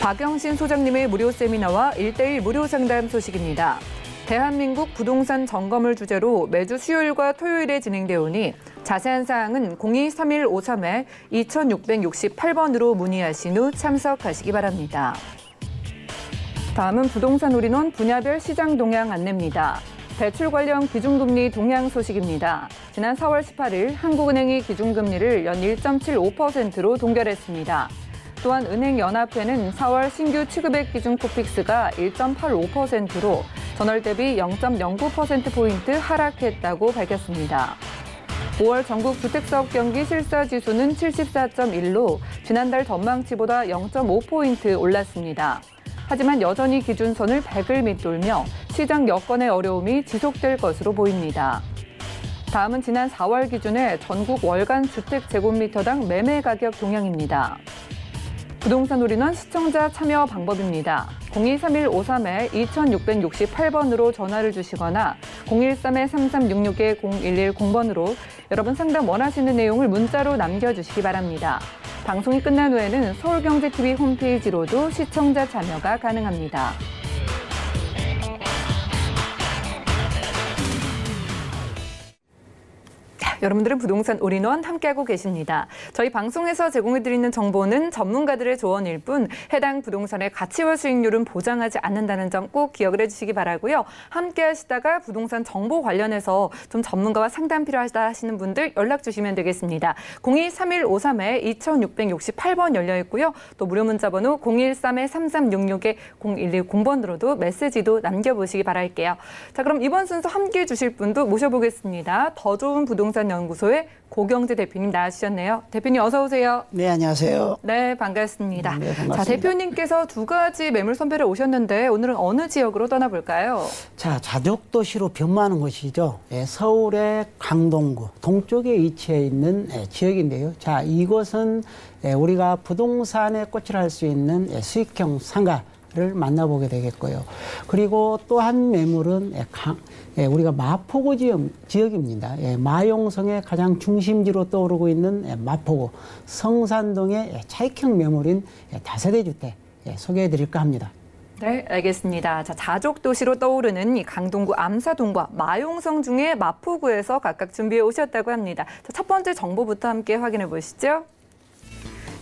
B: 박영신 소장님의 무료 세미나와 1:1 무료 상담 소식입니다. 대한민국 부동산 점검을 주제로 매주 수요일과 토요일에 진행되어 오니 자세한 사항은 023153-2668번으로 문의하신 후 참석하시기 바랍니다. 다음은 부동산 올인원 분야별 시장 동향 안내입니다. 대출 관련 기준금리 동향 소식입니다. 지난 4월 18일 한국은행이 기준금리를 연 1.75%로 동결했습니다. 또한 은행연합회는 4월 신규 취급액 기준 코픽스가 1.85%로 전월 대비 0.09%포인트 하락했다고 밝혔습니다. 5월 전국 주택사업 경기 실사지수는 74.1로 지난달 전망치보다 0.5포인트 올랐습니다. 하지만 여전히 기준선을 100을 밑돌며 시장 여건의 어려움이 지속될 것으로 보입니다. 다음은 지난 4월 기준의 전국 월간 주택 제곱미터당 매매 가격 동향입니다. 부동산 올인원 시청자 참여 방법입니다. 023153-2668번으로 전화를 주시거나 013-3366-0110번으로 여러분 상담 원하시는 내용을 문자로 남겨주시기 바랍니다. 방송이 끝난 후에는 서울경제TV 홈페이지로도 시청자 참여가 가능합니다. 여러분들은 부동산 올인원 함께하고 계십니다. 저희 방송에서 제공해드리는 정보는 전문가들의 조언일 뿐 해당 부동산의 가치와 수익률은 보장하지 않는다는 점 꼭 기억을 해주시기 바라고요. 함께하시다가 부동산 정보 관련해서 좀 전문가와 상담 필요하다 하시는 분들 연락 주시면 되겠습니다. 023153-2668번 열려 있고요. 또 무료 문자 번호 013-3366-0110번으로도 메시지도 남겨보시기 바랄게요. 자, 그럼 이번 순서 함께해 주실 분도 모셔보겠습니다. 더 좋은 부동산 연구소의 고경재 대표님 나와주셨네요. 대표님 어서 오세요.
D: 네, 안녕하세요.
B: 네, 반갑습니다.
D: 네, 반갑습니다.
B: 자, 대표님께서 두 가지 매물 선별에 오셨는데 오늘은 어느 지역으로 떠나볼까요?
D: 자, 자족도시로 변모하는 곳이죠. 서울의 강동구 동쪽에 위치해 있는 지역인데요. 자, 이곳은 우리가 부동산에 꽃을 할 수 있는 수익형 상가를 만나보게 되겠고요. 그리고 또 한 매물은 우리가 마포구 지역입니다. 마용성의 가장 중심지로 떠오르고 있는 마포구 성산동의 차익형 매물인 다세대 주택 소개해 드릴까 합니다.
B: 네, 알겠습니다. 자, 자족 도시로 떠오르는 이 강동구 암사동과 마용성 중에 마포구에서 각각 준비해 오셨다고 합니다. 자, 첫 번째 정보부터 함께 확인해 보시죠.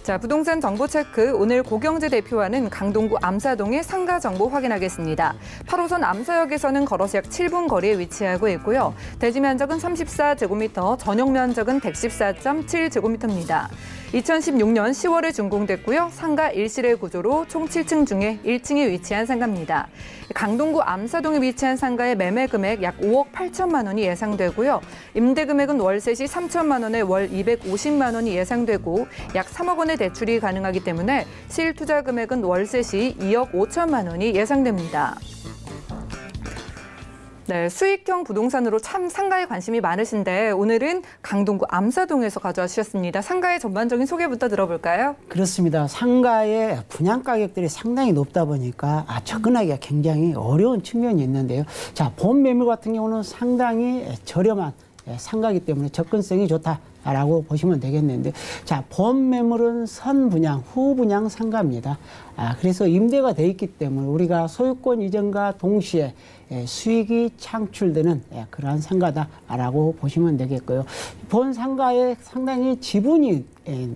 B: 자, 부동산 정보 체크. 오늘 고경재 대표와는 강동구 암사동의 상가 정보 확인하겠습니다. 8호선 암사역에서는 걸어서 약 7분 거리에 위치하고 있고요. 대지 면적은 34제곱미터, 전용 면적은 114.7제곱미터입니다. 2016년 10월에 준공됐고요. 상가 1실의 구조로 총 7층 중에 1층에 위치한 상가입니다. 강동구 암사동에 위치한 상가의 매매 금액 약 5억 8천만 원이 예상되고요. 임대 금액은 월세 시 3천만 원에 월 250만 원이 예상되고 약 3억 원의 대출이 가능하기 때문에 실투자 금액은 월세 시 2억 5천만 원이 예상됩니다. 네, 수익형 부동산으로 참 상가에 관심이 많으신데 오늘은 강동구 암사동에서 가져와 주셨습니다. 상가의 전반적인 소개부터 들어볼까요?
D: 그렇습니다. 상가의 분양 가격들이 상당히 높다 보니까 접근하기가 굉장히 어려운 측면이 있는데요. 자, 본 매물 같은 경우는 상당히 저렴한 상가이기 때문에 접근성이 좋다. 라고 보시면 되겠는데, 자, 본 매물은 선분양, 후분양 상가입니다. 그래서 임대가 돼 있기 때문에 우리가 소유권 이전과 동시에 수익이 창출되는 그러한 상가다라고 보시면 되겠고요. 본 상가에 상당히 지분이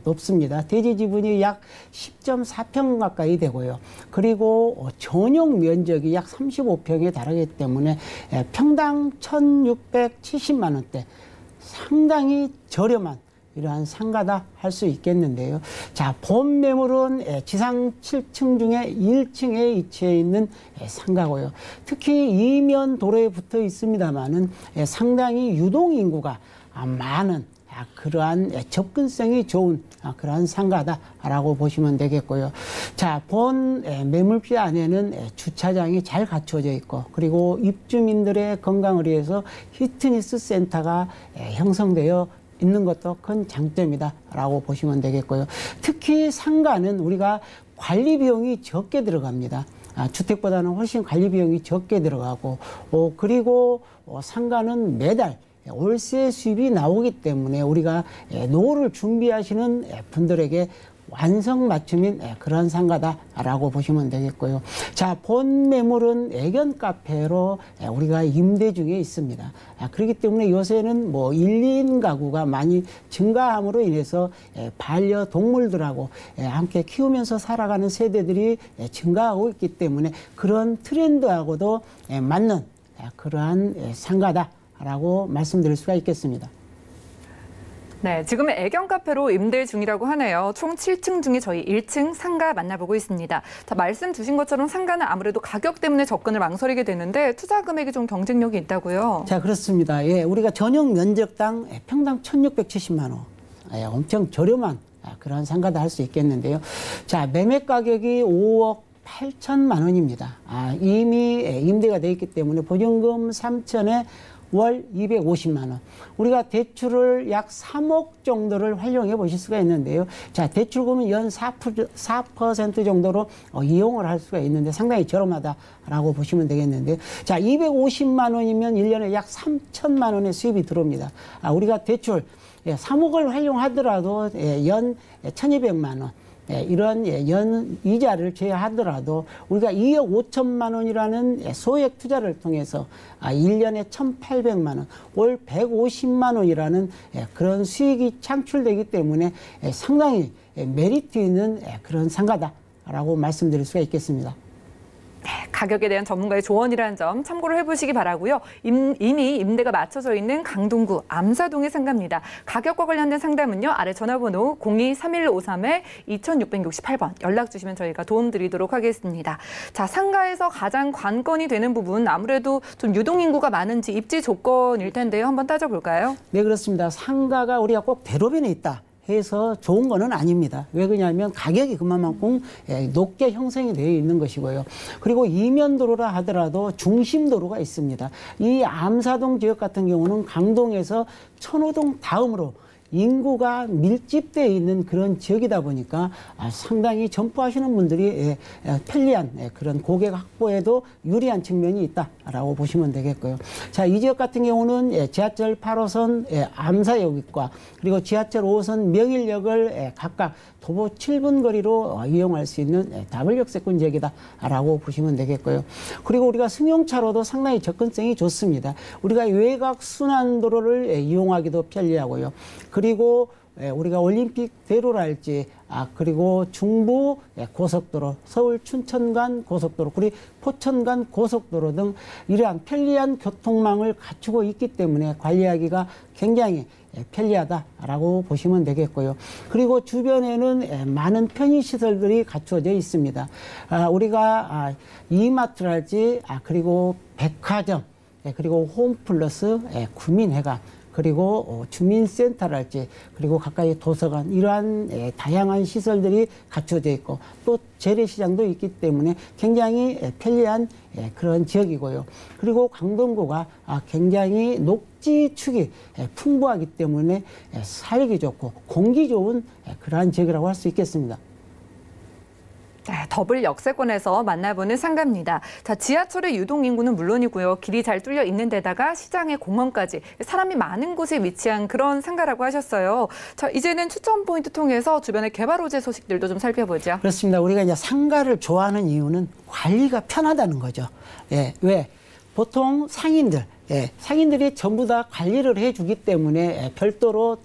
D: 높습니다. 대지 지분이 약 10.4평 가까이 되고요. 그리고 전용 면적이 약 35평에 달하기 때문에 평당 1,670만 원대, 상당히 저렴한 이러한 상가다 할 수 있겠는데요. 자, 본 매물은 지상 7층 중에 1층에 위치해 있는 상가고요. 특히 이면 도로에 붙어 있습니다만은 상당히 유동 인구가 많은 그러한 접근성이 좋은 그러한 상가다라고 보시면 되겠고요. 자, 본 매물지 안에는 주차장이 잘 갖춰져 있고, 그리고 입주민들의 건강을 위해서 피트니스 센터가 형성되어 있는 것도 큰 장점이다라고 보시면 되겠고요. 특히 상가는 우리가 관리 비용이 적게 들어갑니다. 주택보다는 훨씬 관리 비용이 적게 들어가고, 그리고 상가는 매달 월세 수입이 나오기 때문에 우리가 노후를 준비하시는 분들에게 완성 맞춤인 그런 상가다라고 보시면 되겠고요. 자, 본 매물은 애견 카페로 우리가 임대 중에 있습니다. 그렇기 때문에 요새는 뭐 1인 가구가 많이 증가함으로 인해서 반려동물들하고 함께 키우면서 살아가는 세대들이 증가하고 있기 때문에 그런 트렌드하고도 맞는 그러한 상가다라고 말씀드릴 수가 있겠습니다.
B: 네, 지금은 애견 카페로 임대 중이라고 하네요. 총 7층 중에 저희 1층 상가 만나보고 있습니다. 자, 말씀 주신 것처럼 상가는 아무래도 가격 때문에 접근을 망설이게 되는데 투자 금액이 좀 경쟁력이 있다고요?
D: 자, 그렇습니다. 예, 우리가 전용 면적당 평당 1,670만 원. 엄청 저렴한 그런 상가다 할 수 있겠는데요. 자, 매매 가격이 5억 8천만 원입니다. 이미 임대가 돼 있기 때문에 보증금 3천에 월 250만 원. 우리가 대출을 약 3억 정도를 활용해 보실 수가 있는데요. 자, 대출금은 연 4% 정도로 이용을 할 수가 있는데 상당히 저렴하다라고 보시면 되겠는데요. 자, 250만 원이면 1년에 약 3천만 원의 수입이 들어옵니다. 우리가 대출 3억을 활용하더라도 연 1,200만 원. 이런 연 이자를 제외하더라도 우리가 2억 5천만 원이라는 소액 투자를 통해서 1년에 1,800만 원, 월 150만 원이라는 그런 수익이 창출되기 때문에 상당히 메리트 있는 그런 상가다라고 말씀드릴 수가 있겠습니다.
B: 가격에 대한 전문가의 조언이라는 점 참고를 해보시기 바라고요. 이미 임대가 맞춰져 있는 강동구 암사동의 상가입니다. 가격과 관련된 상담은요. 아래 전화번호 023153-2668번 연락 주시면 저희가 도움드리도록 하겠습니다. 자, 상가에서 가장 관건이 되는 부분 아무래도 좀 유동인구가 많은지 입지 조건일 텐데요. 한번 따져볼까요?
D: 네, 그렇습니다. 상가가 우리가 꼭 대로변에 있다 해서 좋은 거는 아닙니다. 왜 그러냐면 가격이 그만큼 높게 형성이 되어 있는 것이고요. 그리고 이면도로라 하더라도 중심도로가 있습니다. 이 암사동 지역 같은 경우는 강동에서 천호동 다음으로 인구가 밀집되어 있는 그런 지역이다 보니까 상당히 점포하시는 분들이 편리한 그런 고객 확보에도 유리한 측면이 있다라고 보시면 되겠고요. 자, 이 지역 같은 경우는 지하철 8호선 암사역과 그리고 지하철 5호선 명일역을 각각 도보 7분 거리로 이용할 수 있는 W역세권 지역이다라고 보시면 되겠고요. 그리고 우리가 승용차로도 상당히 접근성이 좋습니다. 우리가 외곽 순환도로를 이용하기도 편리하고요. 그리고 우리가 올림픽대로랄지 그리고 중부 고속도로, 서울 춘천 간 고속도로, 그리고 포천 간 고속도로 등 이러한 편리한 교통망을 갖추고 있기 때문에 관리하기가 굉장히 편리하다라고 보시면 되겠고요. 그리고 주변에는 많은 편의시설들이 갖추어져 있습니다. 우리가 이마트랄지 그리고 백화점, 그리고 홈플러스, 구민회관, 그리고 주민센터랄지 그리고 가까이 도서관 이러한 다양한 시설들이 갖춰져 있고 또 재래시장도 있기 때문에 굉장히 편리한 그런 지역이고요. 그리고 강동구가 굉장히 녹지축이 풍부하기 때문에 살기 좋고 공기 좋은 그러한 지역이라고 할 수 있겠습니다.
B: 더블 역세권에서 만나보는 상가입니다. 자, 지하철의 유동 인구는 물론이고요. 길이 잘 뚫려 있는 데다가 시장의 공원까지 사람이 많은 곳에 위치한 그런 상가라고 하셨어요. 자, 이제는 추천 포인트 통해서 주변의 개발 호재 소식들도 좀 살펴보죠.
D: 그렇습니다. 우리가 이제 상가를 좋아하는 이유는 관리가 편하다는 거죠. 예, 왜? 보통 상인들, 상인들이 전부 다 관리를 해주기 때문에 별도로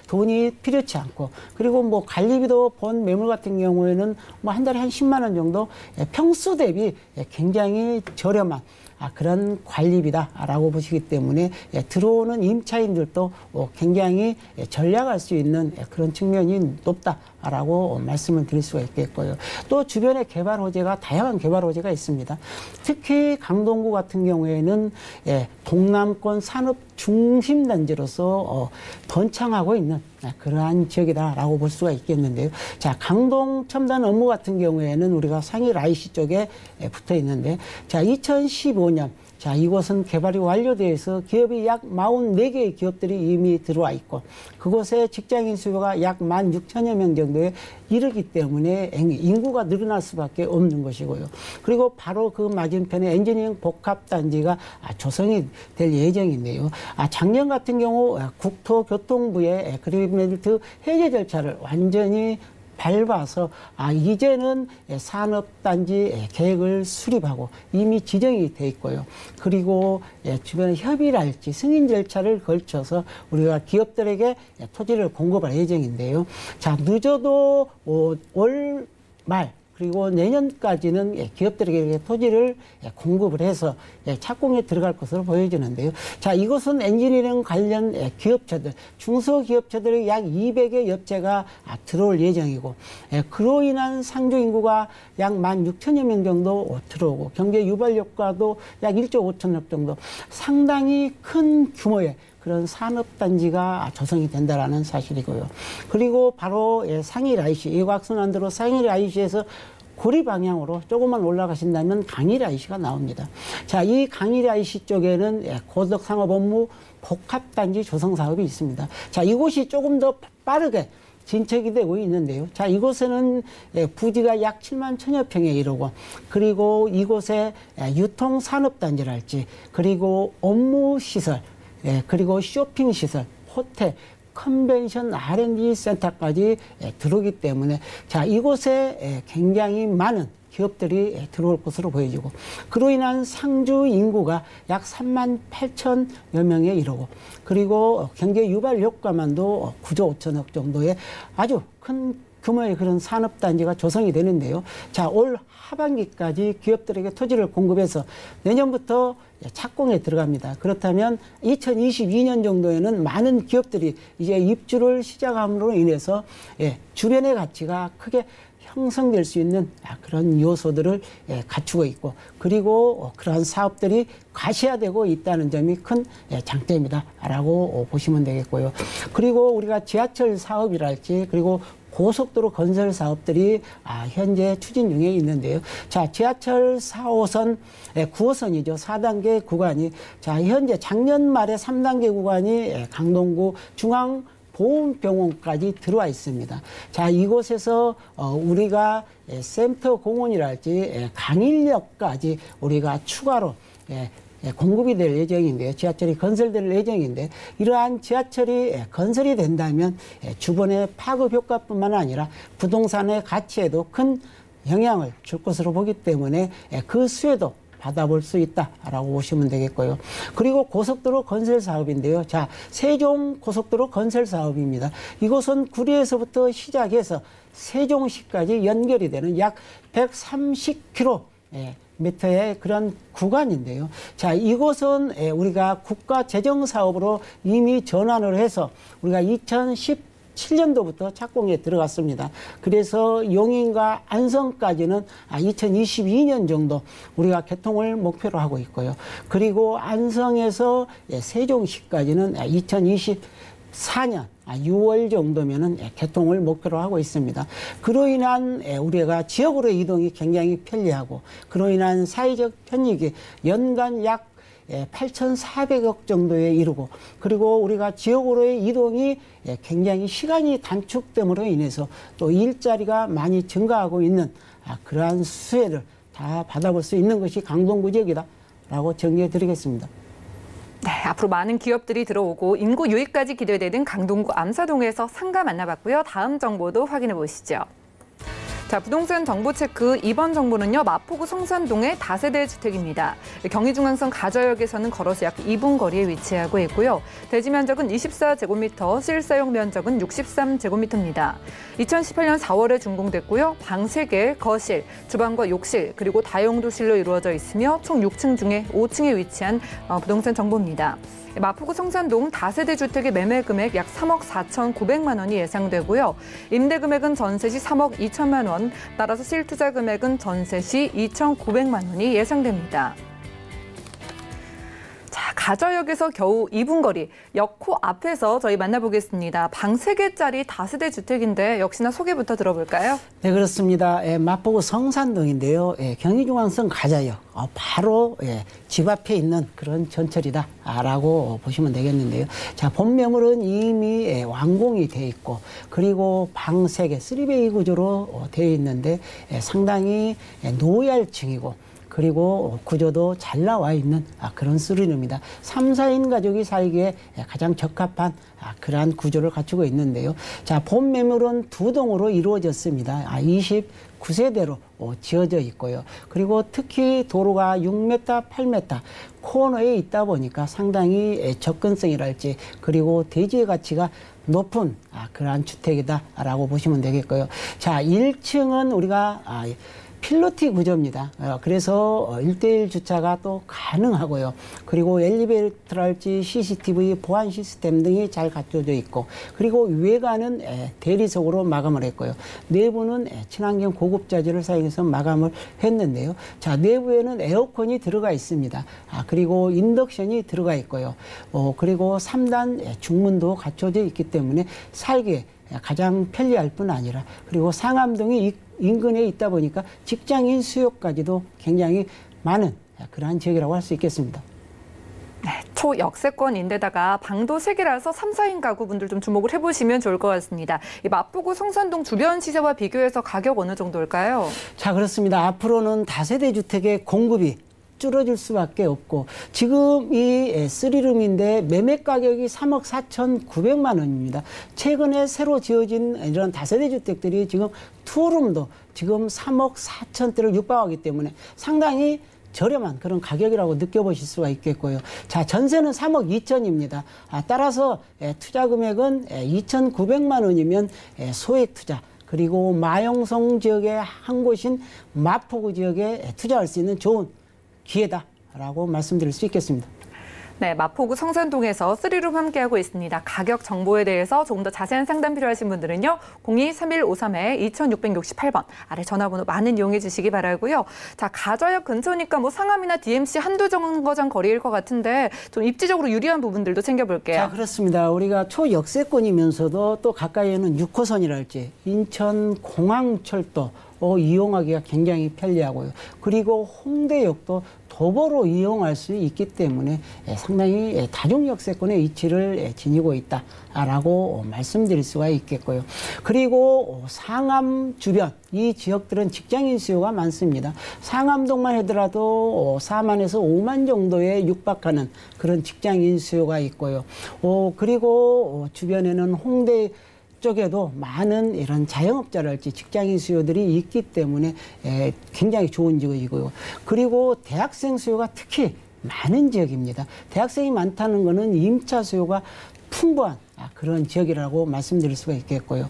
D: 돈이 필요치 않고, 그리고 뭐 관리비도 본 매물 같은 경우에는 뭐 한 달에 한 10만 원 정도 평수 대비 굉장히 저렴한 그런 관리비다라고 보시기 때문에 들어오는 임차인들도 굉장히 전략할 수 있는 그런 측면이 높다라고 말씀을 드릴 수가 있겠고요. 또 주변에 개발 호재가 다양한 개발 호재가 있습니다. 특히 강동구 같은 경우에는 동남권 산업 중심 단지로서 번창하고 있는 그러한 지역이다라고 볼 수가 있겠는데요. 자, 강동 첨단 업무 같은 경우에는 우리가 상일 IC 쪽에 붙어 있는데, 자, 2015년 자, 이곳은 개발이 완료돼서 기업이 약 44개의 기업들이 이미 들어와 있고, 그곳에 직장인 수요가 약 16,000여 명 정도에 이르기 때문에 인구가 늘어날 수밖에 없는 것이고요. 그리고 바로 그 맞은편에 엔지니어링 복합단지가 조성이 될 예정인데요. 작년 같은 경우 국토교통부의 그린벨트 해제 절차를 완전히 밟아서 이제는 산업단지 계획을 수립하고 이미 지정이 돼 있고요. 그리고 주변에 협의랄지 승인 절차를 걸쳐서 우리가 기업들에게 토지를 공급할 예정인데요. 자, 늦어도 올 말 그리고 내년까지는 기업들에게 토지를 공급을 해서 착공에 들어갈 것으로 보여지는데요. 자, 이곳은 엔지니어링 관련 기업체들, 중소기업체들의 약 200여 업체가 들어올 예정이고, 그로 인한 상주 인구가 약 16,000여 명 정도 들어오고, 경제 유발 효과도 약 1조 5천억 정도, 상당히 큰 규모의 그런 산업단지가 조성이 된다라는 사실이고요. 그리고 바로 상일 IC, 일곽순환도로 상일 IC에서 구리 방향으로 조금만 올라가신다면 강일 IC가 나옵니다. 자, 이 강일 IC 쪽에는 고덕상업업무 복합단지 조성 사업이 있습니다. 자, 이곳이 조금 더 빠르게 진척이 되고 있는데요. 자, 이곳에는 부지가 약 7만 1000여 평에 이르고, 그리고 이곳에 유통산업단지랄지, 그리고 업무시설, 그리고 쇼핑시설, 호텔, 컨벤션 R&D 센터까지 들어오기 때문에, 자, 이곳에 굉장히 많은 기업들이 들어올 것으로 보여지고, 그로 인한 상주 인구가 약 3만 8천여 명에 이르고, 그리고 경제 유발 효과만도 9조 5천억 정도의 아주 큰 규모의 그런 산업단지가 조성이 되는데요. 자, 올 하반기까지 기업들에게 토지를 공급해서 내년부터 착공에 들어갑니다. 그렇다면 2022년 정도에는 많은 기업들이 이제 입주를 시작함으로 인해서 주변의 가치가 크게 형성될 수 있는 그런 요소들을 갖추고 있고, 그리고 그러한 사업들이 가시화되고 있다는 점이 큰 장점이다라고 보시면 되겠고요. 그리고 우리가 지하철 사업이랄지, 그리고 고속도로 건설 사업들이 현재 추진 중에 있는데요. 자, 지하철 4호선, 9호선이죠. 4단계 구간이, 자, 현재 작년 말에 3단계 구간이 강동구 중앙보훈병원까지 들어와 있습니다. 자, 이곳에서 우리가 센터 공원이랄지 강일역까지 우리가 추가로 공급이 될 예정인데요. 지하철이 건설될 예정인데, 이러한 지하철이 건설이 된다면 주변의 파급 효과뿐만 아니라 부동산의 가치에도 큰 영향을 줄 것으로 보기 때문에 그 수혜도 받아볼 수 있다라고 보시면 되겠고요. 그리고 고속도로 건설 사업인데요. 자, 세종 고속도로 건설 사업입니다. 이곳은 구리에서부터 시작해서 세종시까지 연결이 되는 약 130km 미터의 그런 구간인데요. 자, 이곳은 우리가 국가재정사업으로 이미 전환을 해서 우리가 2017년도부터 착공에 들어갔습니다. 그래서 용인과 안성까지는 2022년 정도 우리가 개통을 목표로 하고 있고요. 그리고 안성에서 세종시까지는 2024년 6월 정도면은 개통을 목표로 하고 있습니다. 그로 인한 우리가 지역으로 이동이 굉장히 편리하고, 그로 인한 사회적 편익이 연간 약 예, 8,400억 정도에 이르고 그리고 우리가 지역으로의 이동이 예, 굉장히 시간이 단축됨으로 인해서 또 일자리가 많이 증가하고 있는 그러한 수혜를 다 받아볼 수 있는 것이 강동구 지역이다라고 정리해 드리겠습니다.
B: 네, 앞으로 많은 기업들이 들어오고 인구 유입까지 기대되는 강동구 암사동에서 상가 만나봤고요. 다음 정보도 확인해 보시죠. 자, 부동산 정보 체크 이번 정보는요. 마포구 성산동의 다세대 주택입니다. 경의중앙선 가저역에서는 걸어서 약 2분 거리에 위치하고 있고요. 대지 면적은 24제곱미터, 실사용 면적은 63제곱미터입니다. 2018년 4월에 준공됐고요. 방 3개, 거실, 주방과 욕실, 그리고 다용도실로 이루어져 있으며 총 6층 중에 5층에 위치한 부동산 정보입니다. 마포구 성산동 다세대 주택의 매매 금액 약 3억 4,900만 원이 예상되고요. 임대 금액은 전세 시 3억 2천만 원, 따라서 실투자 금액은 전세 시 2,900만 원이 예상됩니다. 자, 가저역에서 겨우 2분 거리, 역호 앞에서 저희 만나보겠습니다. 방 3개짜리 다세대 주택인데 역시나 소개부터 들어볼까요?
D: 네, 그렇습니다. 예, 마포구 성산동인데요. 예, 경의중앙선 가자역 바로 예, 집 앞에 있는 그런 전철이다라고 보시면 되겠는데요. 자, 본 매물은 이미 예, 완공이 돼 있고 그리고 방 3개, 3베이 구조로 되어 있는데 예, 상당히 예, 노열층이고 그리고 구조도 잘 나와 있는 그런 쓰리룸입니다. 3, 4인 가족이 살기에 가장 적합한 그러한 구조를 갖추고 있는데요. 자, 본 매물은 2동으로 이루어졌습니다. 29세대로 지어져 있고요. 그리고 특히 도로가 6m, 8m 코너에 있다 보니까 상당히 접근성이랄지 그리고 대지의 가치가 높은 그러한 주택이다라고 보시면 되겠고요. 자, 1층은 우리가 필로티 구조입니다. 그래서 1:1 주차가 또 가능하고요. 그리고 엘리베이터랄지 CCTV 보안 시스템 등이 잘 갖춰져 있고 그리고 외관은 대리석으로 마감을 했고요. 내부는 친환경 고급 자재를 사용해서 마감을 했는데요. 자, 내부에는 에어컨이 들어가 있습니다. 그리고 인덕션이 들어가 있고요. 그리고 3단 중문도 갖춰져 있기 때문에 살기에 가장 편리할 뿐 아니라 그리고 상암동이 인근에 있다 보니까 직장인 수요까지도 굉장히 많은 그러한 지역이라고 할 수 있겠습니다.
B: 네, 초역세권인데다가 방도 3개라서 3, 4인 가구분들 좀 주목을 해보시면 좋을 것 같습니다. 이 마포구 성산동 주변 시세와 비교해서 가격 어느 정도일까요?
D: 자, 그렇습니다. 앞으로는 다세대 주택의 공급이 줄어들 수밖에 없고 지금 이 쓰리룸인데 매매 가격이 3억 4,900만 원입니다. 최근에 새로 지어진 이런 다세대 주택들이 지금 투룸도 지금 3억 4천대를 육박하기 때문에 상당히 저렴한 그런 가격이라고 느껴보실 수가 있겠고요. 자, 전세는 3억 2천입니다. 따라서 투자 금액은 2,900만 원이면 소액 투자 그리고 마용성 지역의 한 곳인 마포구 지역에 투자할 수 있는 좋은 기회다라고 말씀드릴 수 있겠습니다.
B: 네, 마포구 성산동에서 쓰리룸 함께하고 있습니다. 가격 정보에 대해서 조금 더 자세한 상담 필요하신 분들은요. 02-3153-2668번 아래 전화번호 많은 이용해 주시기 바라고요. 자, 가저역 근처니까 뭐 상암이나 DMC 한두 정거장 거리일 것 같은데 좀 입지적으로 유리한 부분들도 챙겨볼게요.
D: 자, 그렇습니다. 우리가 초역세권이면서도 또 가까이에는 6호선이랄지 인천공항철도 이용하기가 굉장히 편리하고요. 그리고 홍대역도 도보로 이용할 수 있기 때문에 상당히 다중역세권의 위치를 지니고 있다라고 말씀드릴 수가 있겠고요. 그리고 상암 주변 이 지역들은 직장인 수요가 많습니다. 상암동만 하더라도 4만에서 5만 정도에 육박하는 그런 직장인 수요가 있고요. 그리고 주변에는 홍대 쪽에도 많은 이런 자영업자랄지 직장인 수요들이 있기 때문에 굉장히 좋은 지역이고요. 그리고 대학생 수요가 특히 많은 지역입니다. 대학생이 많다는 것은 임차 수요가 풍부한 그런 지역이라고 말씀드릴 수가 있겠고요.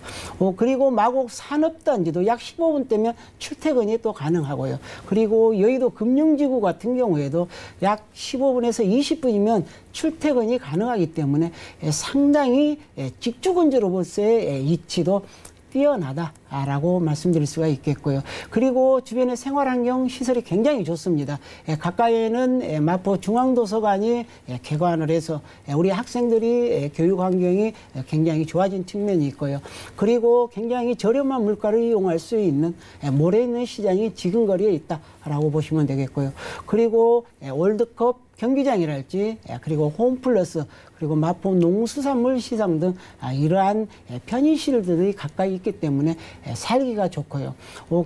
D: 그리고 마곡 산업단지도 약 15분 때면 출퇴근이 또 가능하고요. 그리고 여의도 금융지구 같은 경우에도 약 15분에서 20분이면 출퇴근이 가능하기 때문에 상당히 직주근저로서의 위치도 뛰어나다라고 말씀드릴 수가 있겠고요. 그리고 주변의 생활환경 시설이 굉장히 좋습니다. 가까이에는 마포 중앙도서관이 개관을 해서 우리 학생들이 교육 환경이 굉장히 좋아진 측면이 있고요. 그리고 굉장히 저렴한 물가를 이용할 수 있는 모래 있는 시장이 지근거리에 있다라고 보시면 되겠고요. 그리고 월드컵 경기장이랄지 그리고 홈플러스 그리고 마포 농수산물 시장 등 이러한 편의시설들이 가까이 있기 때문에 살기가 좋고요.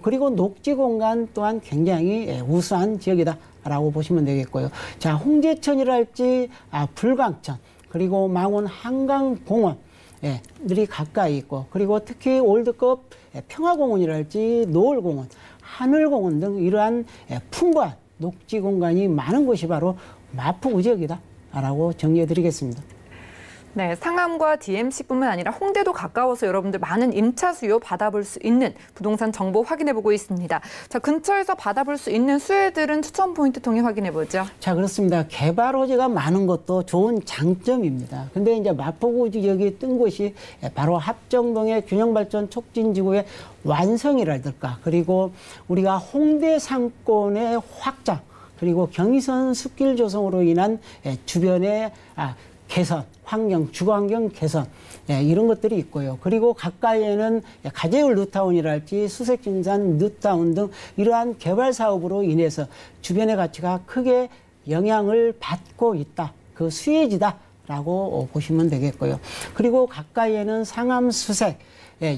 D: 그리고 녹지 공간 또한 굉장히 우수한 지역이다라고 보시면 되겠고요. 자, 홍제천이랄지 불광천 그리고 망원 한강공원 들이 가까이 있고 그리고 특히 월드컵 평화공원이랄지 노을공원, 하늘공원 등 이러한 풍부한 녹지 공간이 많은 곳이 바로 마포구 지역이다라고 정리해드리겠습니다.
B: 네, 상암과 DMC뿐만 아니라 홍대도 가까워서 여러분들 많은 임차 수요 받아볼 수 있는 부동산 정보 확인해보고 있습니다. 자, 근처에서 받아볼 수 있는 수혜들은 추천 포인트 통해 확인해보죠.
D: 자, 그렇습니다. 개발 호재가 많은 것도 좋은 장점입니다. 근데 이제 마포구 지역이 뜬 곳이 바로 합정동의 균형발전 촉진지구의 완성이랄까 그리고 우리가 홍대 상권의 확장 그리고 경의선 숲길 조성으로 인한 주변의 개선, 주거환경 개선 이런 것들이 있고요. 그리고 가까이에는 가재울 뉴타운이랄지 수색진산 뉴타운 등 이러한 개발 사업으로 인해서 주변의 가치가 크게 영향을 받고 있다. 그 수혜지다라고 보시면 되겠고요. 그리고 가까이에는 상암 수색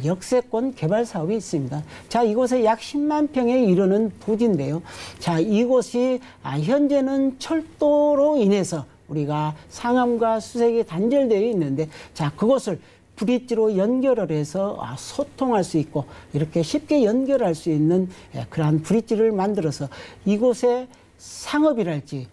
D: 역세권 개발 사업이 있습니다. 자, 이곳에 약 10만 평에 이르는 부지인데요. 자, 이곳이 현재는 철도로 인해서 우리가 상암과 수색이 단절되어 있는데 자, 그것을 브릿지로 연결을 해서 소통할 수 있고 이렇게 쉽게 연결할 수 있는 그러한 브릿지를 만들어서 이곳에 상업이랄지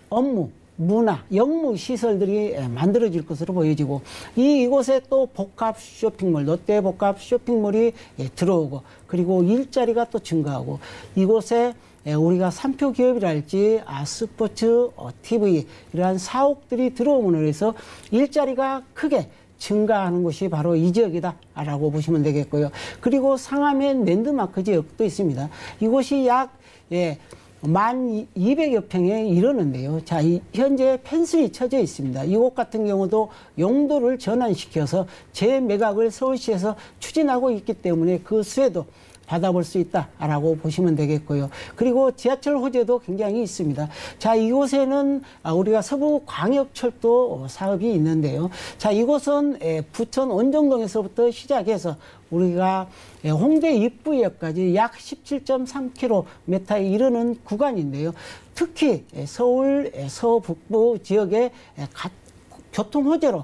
D: 업무, 문화, 영무 시설들이 만들어질 것으로 보여지고 이곳에 또 복합 쇼핑몰, 롯데 복합 쇼핑몰이 들어오고 그리고 일자리가 또 증가하고 이곳에 우리가 삼표 기업이랄지 스포츠, TV 이러한 사옥들이 들어옴으로 해서 일자리가 크게 증가하는 곳이 바로 이 지역이다라고 보시면 되겠고요. 그리고 상암의 랜드마크 지역도 있습니다. 이곳이 약 1,200여 평에 이르는데요. 자, 현재 펜슨이 쳐져 있습니다. 이곳 같은 경우도 용도를 전환시켜서 재매각을 서울시에서 추진하고 있기 때문에 그 수혜도 받아볼 수 있다라고 보시면 되겠고요. 그리고 지하철 호재도 굉장히 있습니다. 자, 이곳에는 우리가 서부광역철도 사업이 있는데요. 자, 이곳은 부천 원정동에서부터 시작해서 우리가 홍대 입구역까지 약 17.3km에 이르는 구간인데요. 특히 서울 서북부 지역의 교통 호재로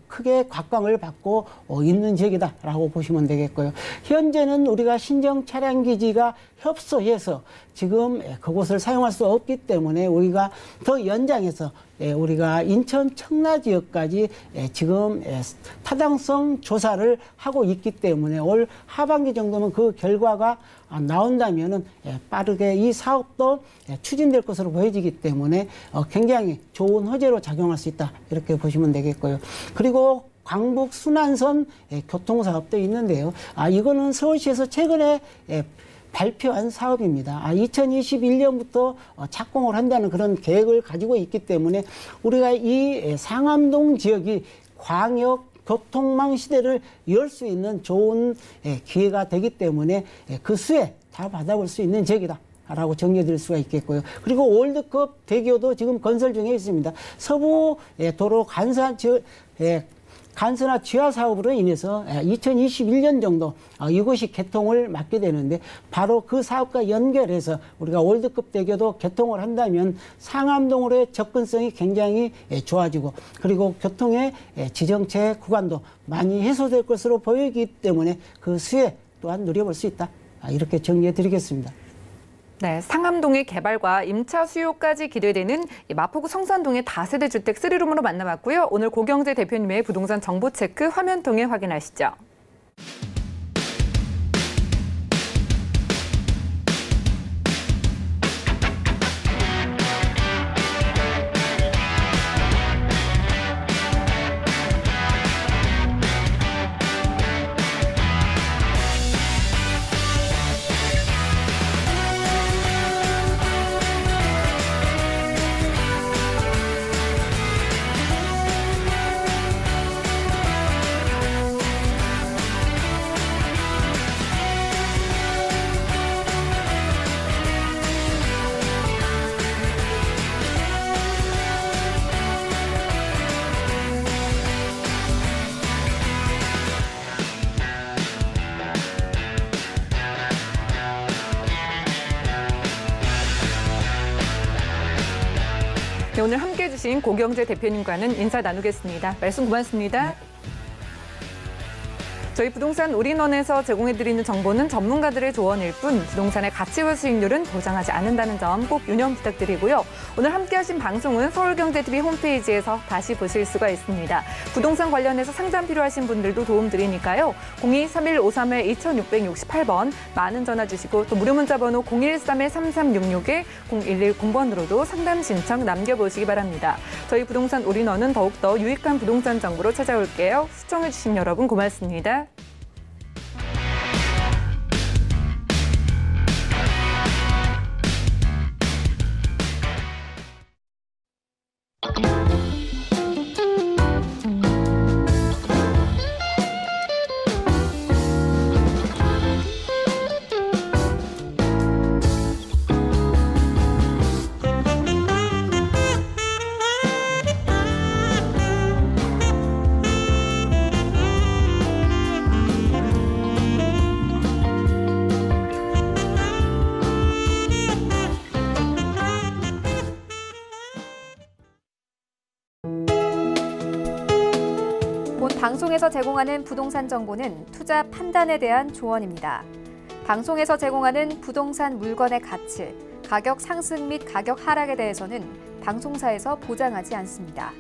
D: 크게 각광을 받고 있는 지역이다라고 보시면 되겠고요. 현재는 우리가 신정 차량 기지가 협소해서 지금 그곳을 사용할 수 없기 때문에 우리가 더 연장해서 우리가 인천 청라 지역까지 지금 타당성 조사를 하고 있기 때문에 올 하반기 정도면 그 결과가 나온다면은 빠르게 이 사업도 추진될 것으로 보여지기 때문에 굉장히 좋은 호재로 작용할 수 있다 이렇게 보시면 되겠고요. 그리고 광북 순환선 교통사업도 있는데요. 이거는 서울시에서 최근에 발표한 사업입니다. 2021년부터 착공을 한다는 그런 계획을 가지고 있기 때문에 우리가 이 상암동 지역이 광역 교통망 시대를 열 수 있는 좋은 기회가 되기 때문에 그 수혜 다 받아볼 수 있는 지역이다. 라고 정리해드릴 수가 있겠고요. 그리고 월드컵 대교도 지금 건설 중에 있습니다. 서부 도로 간선화 지하 사업으로 인해서 2021년 정도 이곳이 개통을 맞게 되는데 바로 그 사업과 연결해서 우리가 월드컵 대교도 개통을 한다면 상암동으로의 접근성이 굉장히 좋아지고 그리고 교통의 지정체 구간도 많이 해소될 것으로 보이기 때문에 그 수혜 또한 누려볼 수 있다. 이렇게 정리해 드리겠습니다.
B: 네, 상암동의 개발과 임차 수요까지 기대되는 마포구 성산동의 다세대 주택 3룸으로 만나봤고요. 오늘 고경재 대표님의 부동산 정보 체크 화면 통해 확인하시죠. 네, 오늘 함께해 주신 고경재 대표님과는 인사 나누겠습니다. 말씀 고맙습니다.
D: 네.
B: 저희 부동산 올인원에서 제공해드리는 정보는 전문가들의 조언일 뿐 부동산의 가치와 수익률은 보장하지 않는다는 점 꼭 유념 부탁드리고요. 오늘 함께하신 방송은 서울경제TV 홈페이지에서 다시 보실 수가 있습니다. 부동산 관련해서 상담 필요하신 분들도 도움드리니까요. 02-3153-2668번 많은 전화 주시고 또 무료 문자 번호 013-3366-0110번으로도 상담 신청 남겨보시기 바랍니다. 저희 부동산 올인원은 더욱더 유익한 부동산 정보로 찾아올게요. 시청해주신 여러분 고맙습니다.
A: 본 방송에서 제공하는 부동산 정보는 투자 판단에 대한 조언입니다. 방송에서 제공하는 부동산 물건의 가치, 가격 상승 및 가격 하락에 대해서는 방송사에서 보장하지 않습니다.